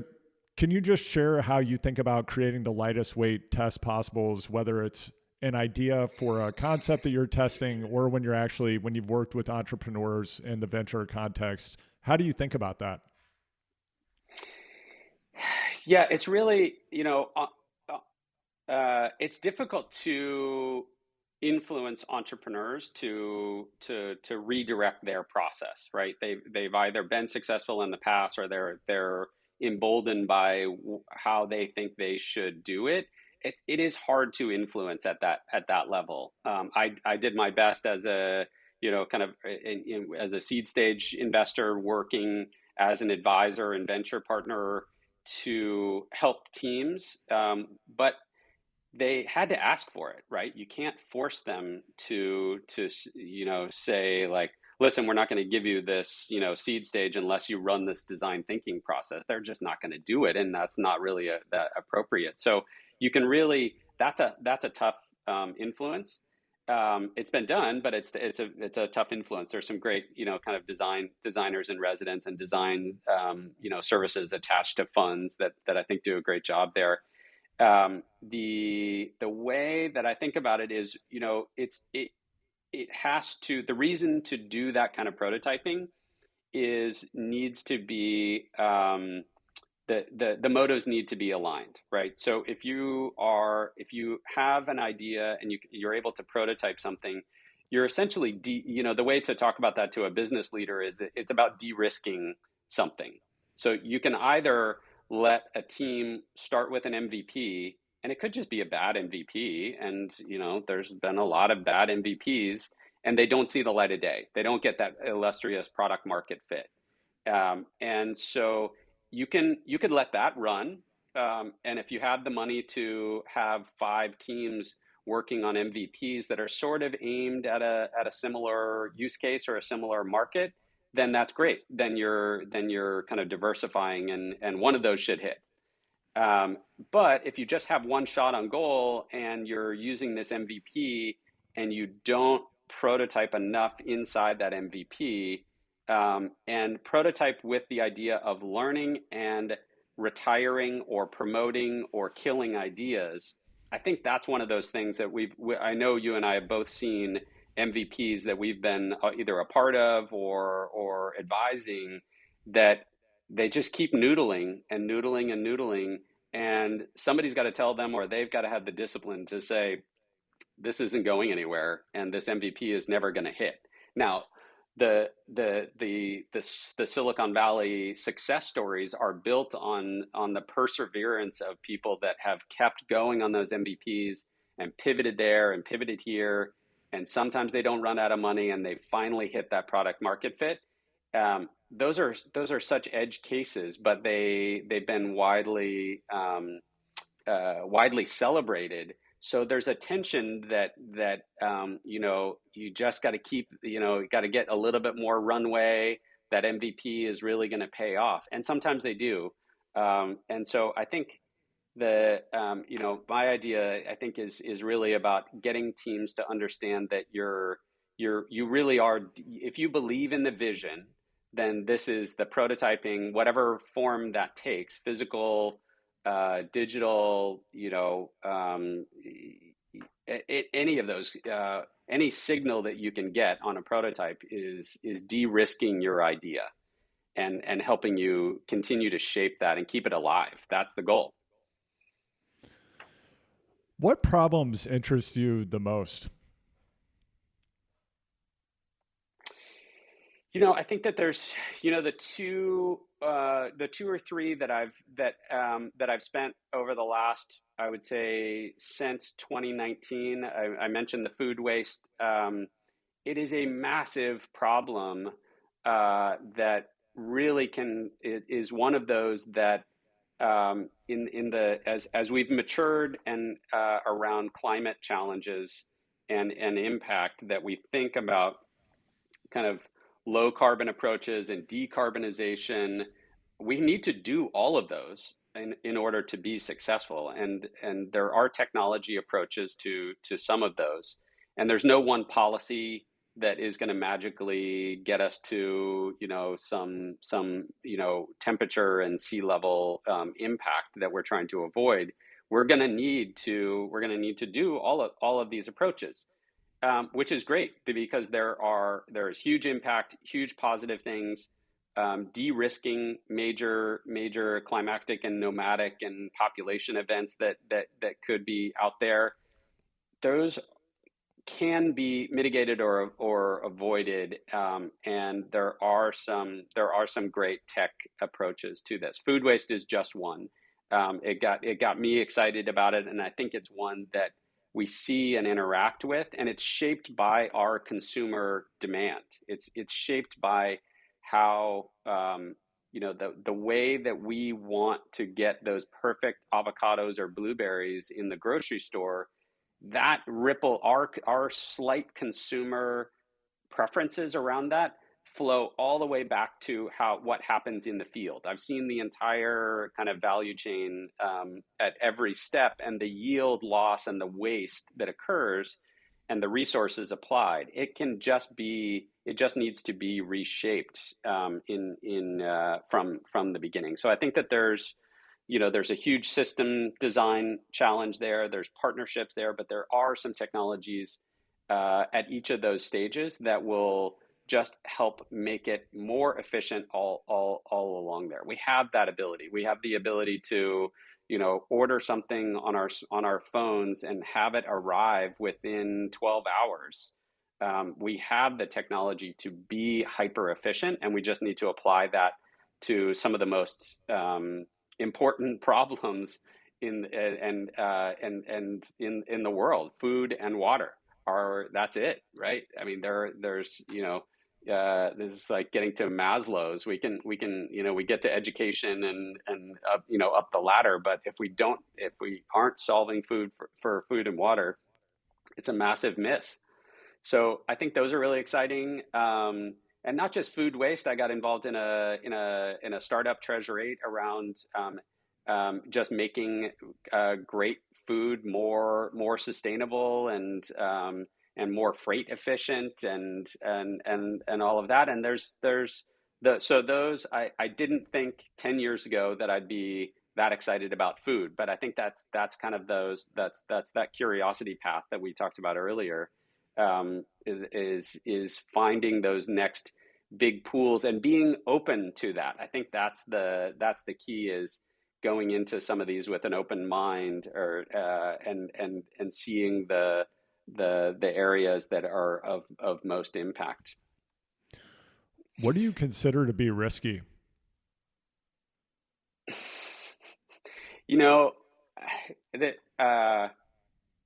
can you just share how you think about creating the lightest weight test possibles, whether it's an idea for a concept that you're testing, or when you've worked with entrepreneurs in the venture context? How do you think about that? Yeah, it's really, it's difficult to influence entrepreneurs to redirect their process, right? They've either been successful in the past, or they're emboldened by how they think they should do it. it is hard to influence at that level. I did my best as a kind of as a seed stage investor working as an advisor and venture partner to help teams, but they had to ask for it, right? You can't force them to say like, listen, we're not going to give you this seed stage unless you run this design thinking process. They're just not going to do it, and that's not really that appropriate. So you can really that's a tough influence. It's been done, but it's a tough influence. There's some great kind of designers in residence and design services attached to funds that I think do a great job there. The way that I think about it is, it has to, the reason to do that kind of prototyping is needs to be the motives need to be aligned, right? So if you have an idea and you're able to prototype something, you're essentially the way to talk about that to a business leader is that it's about de-risking something. So you can either let a team start with an MVP, and it could just be a bad MVP, and there's been a lot of bad MVPs, and they don't see the light of day. They don't get that illustrious product market fit. And so you could let that run, and if you have the money to have 5 teams working on MVPs that are sort of aimed at a similar use case or a similar market, then that's great. Then you're kind of diversifying, and one of those should hit. Um, but if you just have one shot on goal and you're using this MVP and you don't prototype enough inside that MVP, and prototype with the idea of learning and retiring or promoting or killing ideas, I think that's one of those things that I know you and I have both seen MVPs that we've been either a part of or advising, that they just keep noodling and noodling and noodling, and somebody's got to tell them, or they've got to have the discipline to say, this isn't going anywhere and this MVP is never going to hit. Now, the Silicon Valley success stories are built on the perseverance of people that have kept going on those MVPs and pivoted there and pivoted here, and sometimes they don't run out of money and they finally hit that product market fit. Those are such edge cases, but they've been widely celebrated. So there's a tension that you just got to keep, got to get a little bit more runway. That MVP is really going to pay off, and sometimes they do. And so I think my idea, I think, is really about getting teams to understand that you really are. If you believe in the vision, then this is the prototyping, whatever form that takes, physical, digital, any of those, any signal that you can get on a prototype is de-risking your idea and helping you continue to shape that and keep it alive. That's the goal. What problems interest you the most? I think that there's, the two or three that I've spent over the last, I would say, since 2019. I mentioned the food waste. It is a massive problem that really it is one of those that as we've matured and around climate challenges and impact, that we think about kind of low carbon approaches and decarbonization. We need to do all of those in order to be successful. And there are technology approaches to some of those. And there's no one policy that is going to magically get us to some temperature and sea level impact that we're trying to avoid. We're going to need to do all of these approaches, which is great because there's huge impact, huge positive things, de-risking major climatic and nomadic and population events that could be out there. Those can be mitigated or avoided, and there are some great tech approaches to this. Food waste is just one. It got me excited about it, and I think it's one that we see and interact with, and it's shaped by our consumer demand. It's shaped by how the way that we want to get those perfect avocados or blueberries in the grocery store. That ripple our slight consumer preferences around that flow all the way back to how what happens in the field. I've seen the entire kind of value chain at every step, and the yield loss and the waste that occurs and the resources applied. It just needs to be reshaped in from the beginning. So I think that there's a huge system design challenge there. There's partnerships there, but there are some technologies at each of those stages that will just help make it more efficient all along there. We have that ability. We have the ability to, order something on our phones and have it arrive within 12 hours. We have the technology to be hyper efficient, and we just need to apply that to some of the most important problems in the world. Food and water are that's it, right? I mean, there's this is like getting to Maslow's. We get to education and up the ladder, but if we aren't solving for food and water, it's a massive miss. So I think those are really exciting. And not just food waste. I got involved in a startup Treasure 8 around just making great food more sustainable and more freight efficient and all of that. And there's so those I didn't think 10 years ago that I'd be that excited about food, but I think that's kind of that's that curiosity path that we talked about earlier. Is finding those next big pools and being open to that. I think that's the key, is going into some of these with an open mind, or and seeing the areas that are of most impact. What do you consider to be risky? You know that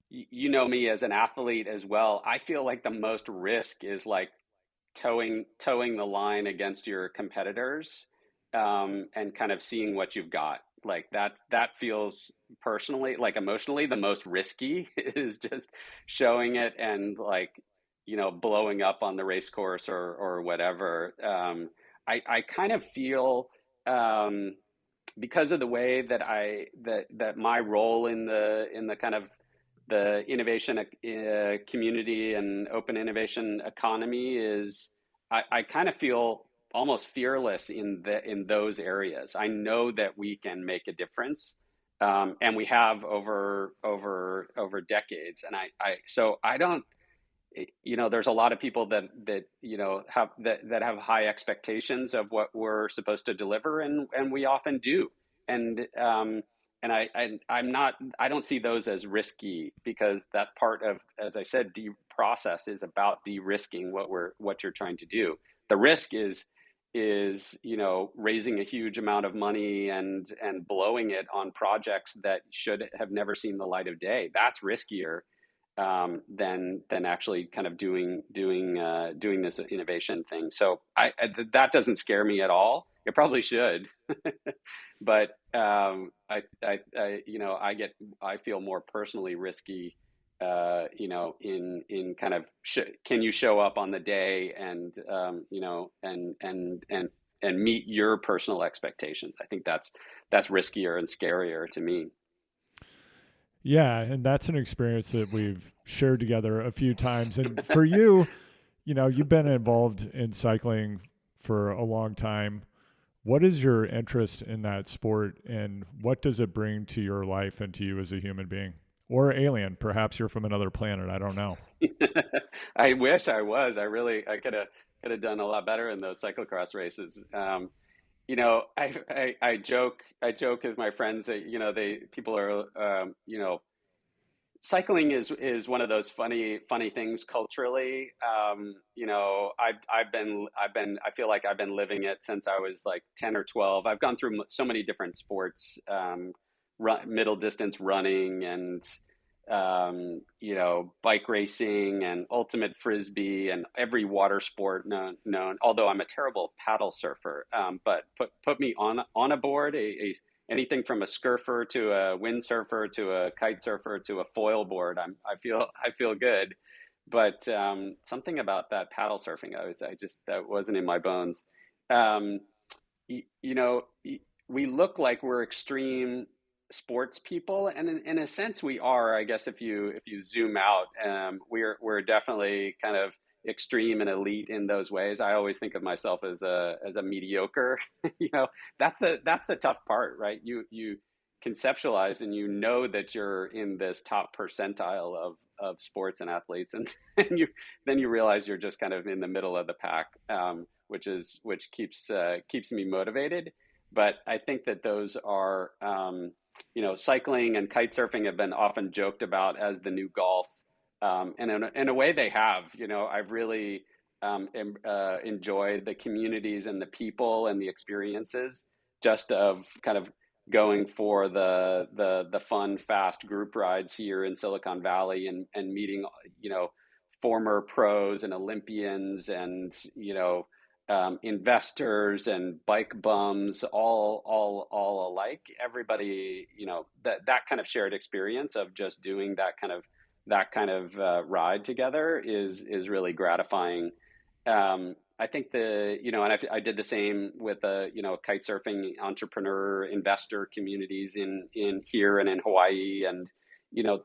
you know me as an athlete as well. I feel like the most risk is like towing the line against your competitors, and kind of seeing what you've got. Like that feels personally, like emotionally, the most risky is just showing it and like blowing up on the race course or whatever. I kind of feel, because of the way that my role in the kind of the innovation community and open innovation economy is, I kind of feel almost fearless in those areas. I know that we can make a difference, and we have over decades. And so I don't, there's a lot of people that have high expectations of what we're supposed to deliver, and we often do. And I'm not, I don't see those as risky, because that's part of, as I said, process is about de-risking what you're trying to do. The risk is raising a huge amount of money and blowing it on projects that should have never seen the light of day. That's riskier, than actually kind of doing this innovation thing. So that doesn't scare me at all. It probably should, but I feel more personally risky, in kind of can you show up on the day and and meet your personal expectations. I think that's riskier and scarier to me. Yeah, and that's an experience that we've shared together a few times. And for you, you've been involved in cycling for a long time. What is your interest in that sport, and what does it bring to your life and to you as a human being? Or alien? Perhaps you're from another planet. I don't know. I wish I was. I could have done a lot better in those cyclocross races. I joke with my friends that people are, cycling is one of those funny things culturally. I feel like I've been living it since I was like 10 or 12. I've gone through so many different sports. middle distance running and bike racing and ultimate frisbee and every water sport known. Although I'm a terrible paddle surfer, but put me on a board, anything from a scurfer to a windsurfer to a kite surfer to a foil board. I feel good, but something about that paddle surfing, I just that wasn't in my bones. Um, you know, we look like we're extreme sports people, and in a sense, we are. I guess if you zoom out, we're definitely kind of extreme and elite in those ways. I always think of myself as a mediocre. you know, that's the tough part, right? You conceptualize and you know that you're in this top percentile of sports and athletes, and, and you realize you're just kind of in the middle of the pack. Which keeps me motivated. But I think that those are, cycling and kite surfing have been often joked about as the new golf, and in a way they have. I've really enjoyed the communities and the people and the experiences just of kind of going for the fun, fast group rides here in Silicon Valley and meeting, former pros and Olympians and investors and bike bums, all alike. Everybody, that kind of shared experience of just doing that kind of ride together is really gratifying. I think and I did the same with kite surfing entrepreneur investor communities in here and in Hawaii, and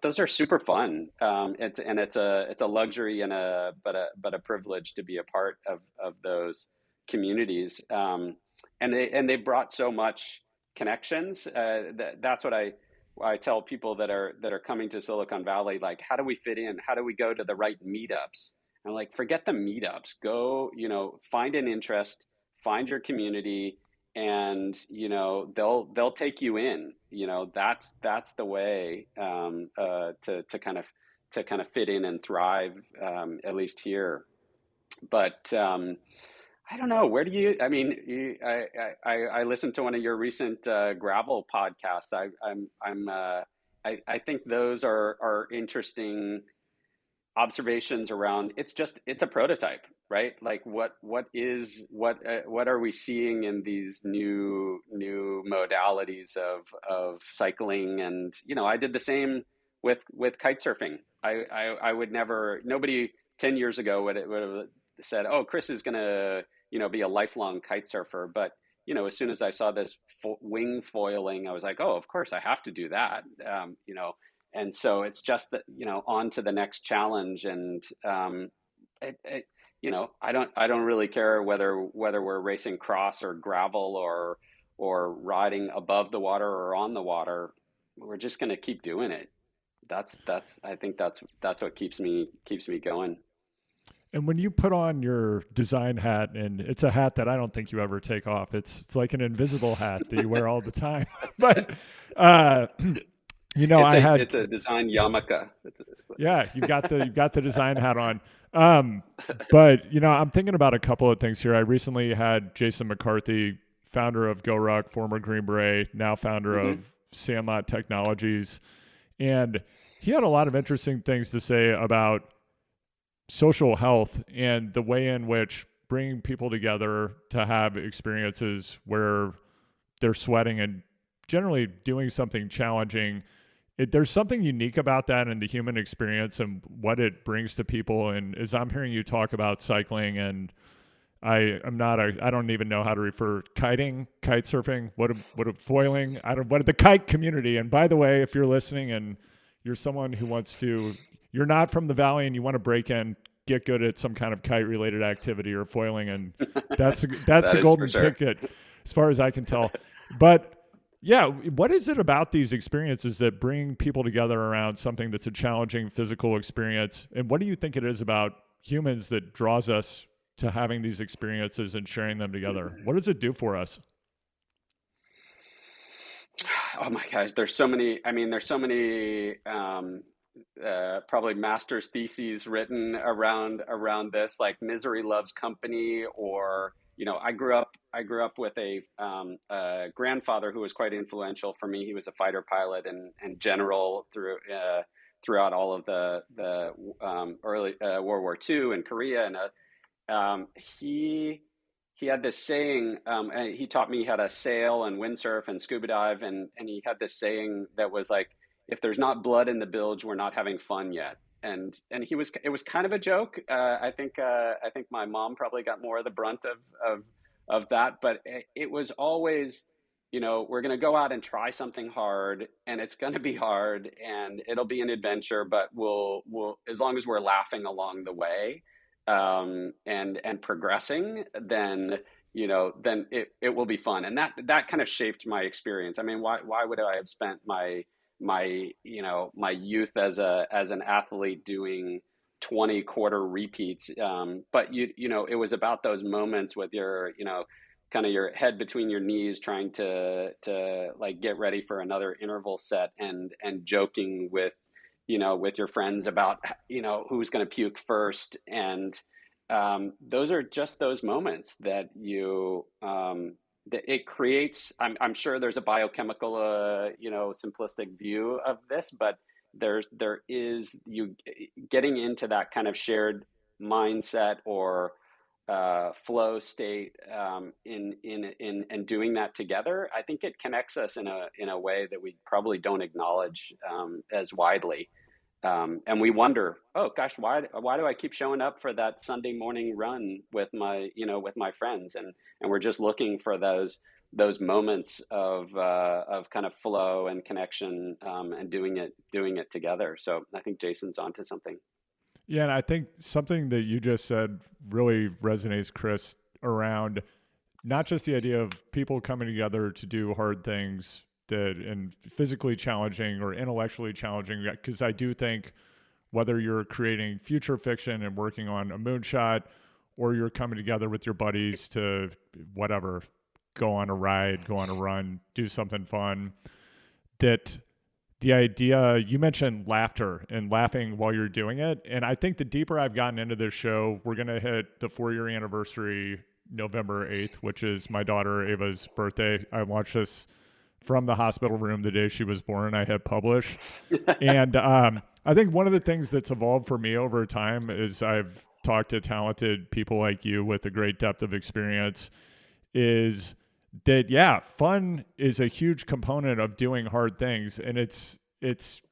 those are super fun. It's a luxury and a privilege to be a part of those communities. And they brought so much connections. That's what I tell people that are coming to Silicon Valley. Like, how do we fit in? How do we go to the right meetups? And like, forget the meetups. Go, find an interest, find your community, and they'll take you in. That's the way to kind of fit in and thrive, at least here. But I don't know. Where do you? I mean, I listened to one of your recent gravel podcasts. I think those are interesting observations around. It's a prototype, right? Like what are we seeing in these new modalities of cycling? And I did the same with kite surfing. I would never, nobody 10 years ago would have said, oh, Chris is gonna be a lifelong kite surfer. But as soon as I saw this wing foiling, I was like, oh, of course I have to do that. And so it's just that, on to the next challenge. And I don't really care whether we're racing cross or gravel or riding above the water or on the water. We're just going to keep doing it. I think that's what keeps me going. And when you put on your design hat, and it's a hat that I don't think you ever take off, it's like an invisible hat that you wear all the time. But uh, It's I a had it's a design yarmulke. yeah, you've got the design hat on. Um, but I'm thinking about a couple of things here. I recently had Jason McCarthy, founder of GoRuck, former Green Beret, now founder Hmm. of Sandlot Technologies, and he had a lot of interesting things to say about social health and the way in which bringing people together to have experiences where they're sweating and generally doing something challenging. There's something unique about that in the human experience and what it brings to people. And as I'm hearing you talk about cycling, and I don't even know how to refer kiting, kite surfing, what a foiling, what the kite community. And by the way, if you're listening and you're someone who you're not from the valley and you want to break in, get good at some kind of kite related activity or foiling, and that's That a is for golden sure. ticket as far as I can tell. But yeah, what is it about these experiences that bring people together around something that's a challenging physical experience? And what do you think it is about humans that draws us to having these experiences and sharing them together? What does it do for us? Oh my gosh, there's so many. I mean, there's so many probably master's theses written around this, like Misery Loves Company, or I grew up with a grandfather who was quite influential for me. He was a fighter pilot and general throughout all of the early World War II and Korea, and um, he he had this saying. And he taught me how to sail and windsurf and scuba dive, and he had this saying that was like, "If there's not blood in the bilge, we're not having fun yet." And he was it was kind of a joke. I think my mom probably got more of the brunt of that, but it was always, we're going to go out and try something hard, and it's going to be hard, and it'll be an adventure, but we'll as long as we're laughing along the way, and progressing, then it will be fun. And that kind of shaped my experience. I mean, why would I have spent my youth as an athlete doing 20 quarter repeats? But it was about those moments with your, kind of your head between your knees, trying to like get ready for another interval set, and joking with your friends about, who's going to puke first. And those are just those moments that that it creates. I'm sure there's a biochemical, simplistic view of this, but there is you getting into that kind of shared mindset or flow state, in and doing that together. I think it connects us in a way that we probably don't acknowledge as widely. And we wonder, oh gosh, why do I keep showing up for that Sunday morning run with my friends? And we're just looking for those moments of kind of flow and connection, and doing it together. So I think Jason's onto something. Yeah, and I think something that you just said really resonates, Chris, around not just the idea of people coming together to do hard things that and physically challenging or intellectually challenging, because I do think whether you're creating future fiction and working on a moonshot, or you're coming together with your buddies to whatever, go on a ride, go on a run, do something fun, that the idea you mentioned laughter and laughing while you're doing it. And I think the deeper I've gotten into this show, we're going to hit the 4-year anniversary November 8th, which is my daughter Ava's birthday. I watched this from the hospital room the day she was born. I hit publish. And I think one of the things that's evolved for me over time is I've talked to talented people like you with a great depth of experience, is that, yeah, fun is a huge component of doing hard things. And it's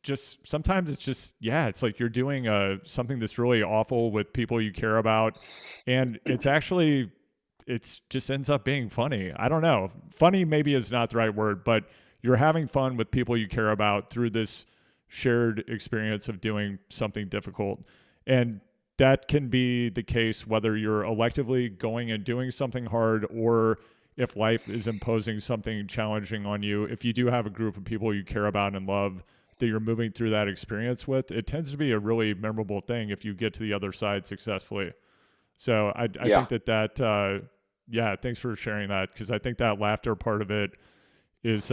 just, sometimes it's just, yeah, it's like you're doing something that's really awful with people you care about. And it's just ends up being funny. I don't know. Funny maybe is not the right word, but you're having fun with people you care about through this shared experience of doing something difficult. And that can be the case whether you're electively going and doing something hard, or if life is imposing something challenging on you. If you do have a group of people you care about and love that you're moving through that experience with, it tends to be a really memorable thing if you get to the other side successfully. So I Yeah. think yeah, thanks for sharing that, because I think that laughter part of it is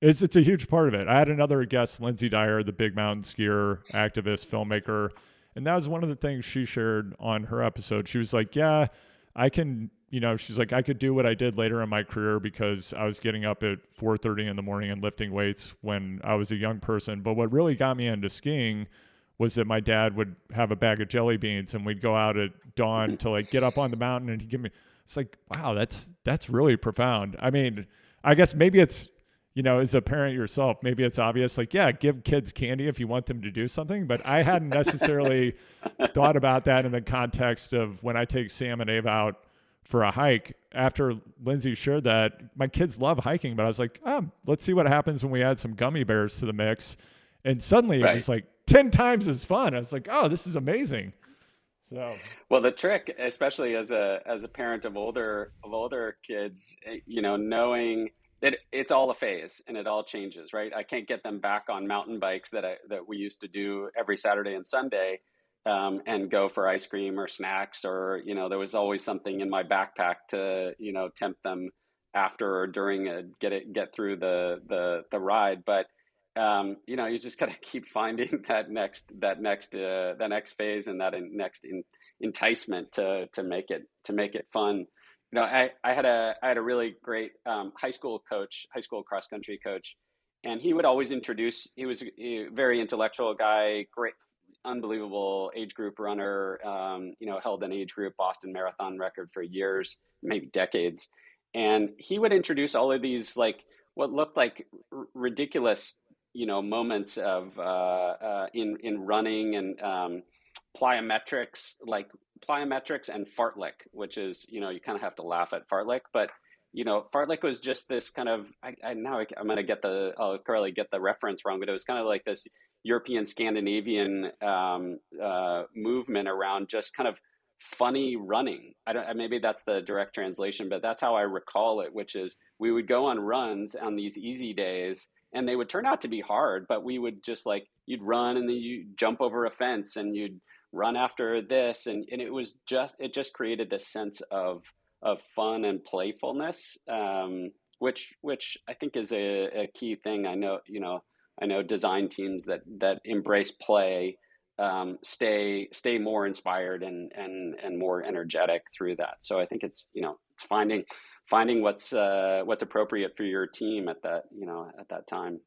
it's a huge part of it. I had another guest, Lindsay Dyer, the big mountain skier, activist, filmmaker, and that was one of the things she shared on her episode. She was like, yeah, I can, she's like, I could do what I did later in my career because I was getting up at 4:30 in the morning and lifting weights when I was a young person. But what really got me into skiing was that my dad would have a bag of jelly beans and we'd go out at dawn to like get up on the mountain, and he'd give me, it's like, wow, that's really profound. I mean, I guess maybe it's, as a parent yourself, maybe it's obvious, like, yeah, give kids candy if you want them to do something. But I hadn't necessarily thought about that in the context of when I take Sam and Ava out for a hike. After Lindsay shared that, my kids love hiking, but I was like, let's see what happens when we add some gummy bears to the mix. And suddenly it Right. was like 10 times as fun. I was like, oh, this is amazing. So, Well, the trick, especially as a parent of older kids, knowing that it's all a phase and it all changes, right? I can't get them back on mountain bikes that we used to do every Saturday and Sunday, and go for ice cream or snacks, or there was always something in my backpack to tempt them after or during get through the ride. But you just got to keep finding that next phase and that next enticement to make it fun. I had a really great high school cross country coach, and he would always introduce. He was a very intellectual guy, great, unbelievable age group runner. Held an age group Boston Marathon record for years, maybe decades, and he would introduce all of these like what looked like ridiculous, moments of in running and plyometrics, like plyometrics and fartlek, which is, you kind of have to laugh at fartlek, but fartlek was just this kind of, I'm going to I'll probably get the reference wrong, but it was kind of like this European Scandinavian movement around just kind of funny running. I don't, maybe that's the direct translation, but that's how I recall it, which is we would go on runs on these easy days and they would turn out to be hard, but we would just like, you'd run and then you jump over a fence and you'd run after this, and it just created this sense of fun and playfulness, which I think is a key thing. I know design teams that embrace play stay more inspired and more energetic through that. So I think it's finding what's appropriate for your team at that time.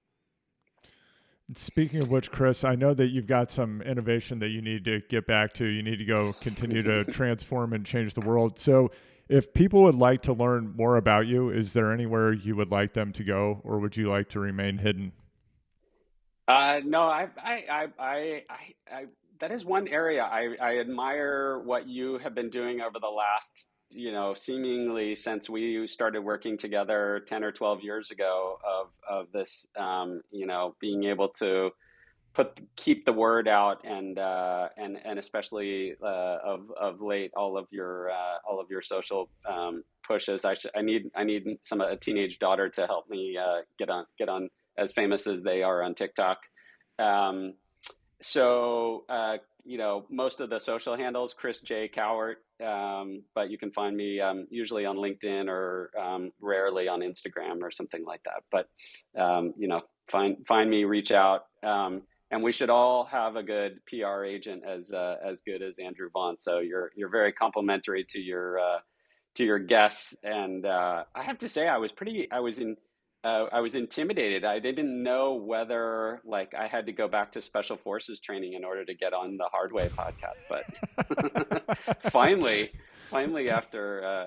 Speaking of which, Chris, I know that you've got some innovation that you need to get back to. You need to go continue to transform and change the world. So if people would like to learn more about you, is there anywhere you would like them to go, or would you like to remain hidden? No, I that is one area I admire what you have been doing over the last, seemingly since we started working together 10 or 12 years ago of this, being able to keep the word out and especially of late all of your social pushes. I need a teenage daughter to help me get on as famous as they are on TikTok. Um, most of the social handles, Chris J. Cowart, but you can find me usually on LinkedIn or rarely on Instagram or something like that. But find me, reach out, and we should all have a good PR agent as good as Andrew Vaughn. So you're very complimentary to your guests, and I have to say I was intimidated. I didn't know whether like I had to go back to special forces training in order to get on the Hard Way podcast, but finally after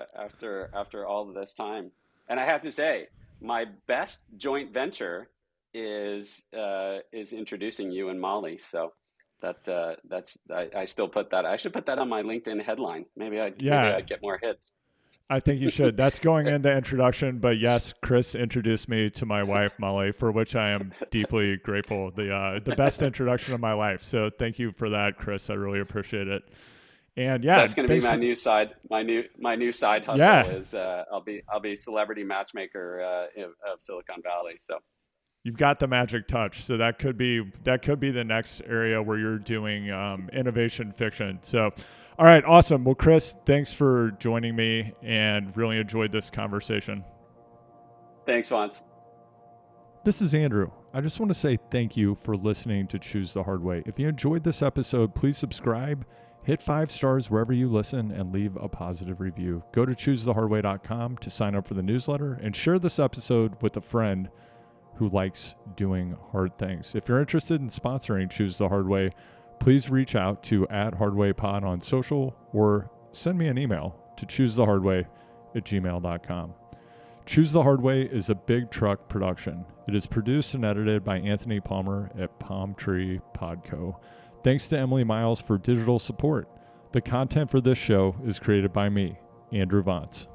all of this time, and I have to say, my best joint venture is introducing you and Molly. So I still put that. I should put that on my LinkedIn headline. Maybe Yeah, I'd get more hits. I think you should. That's going in the introduction. But yes, Chris introduced me to my wife, Molly, for which I am deeply grateful. The best introduction of my life. So thank you for that, Chris. I really appreciate it. And yeah, That's going to be my new side hustle yeah, is I'll be celebrity matchmaker of Silicon Valley. So you've got the magic touch. So that could be the next area where you're doing innovation fiction. So, all right, awesome. Well, Chris, thanks for joining me, and really enjoyed this conversation. thanks, Vance. This is Andrew. I just want to say thank you for listening to Choose the Hard Way. If you enjoyed this episode, please subscribe, hit 5 stars wherever you listen, and leave a positive review. Go to choosethehardway.com to sign up for the newsletter and share this episode with a friend who likes doing hard things. If you're interested in sponsoring Choose the Hard Way, please reach out to @hardwaypod on social or send me an email to choosethehardway@gmail.com. Choose the Hard Way is a Big Truck production. It is produced and edited by Anthony Palmer at Palm Tree Podco. Thanks to Emily Miles for digital support. The content for this show is created by me, Andrew Vance.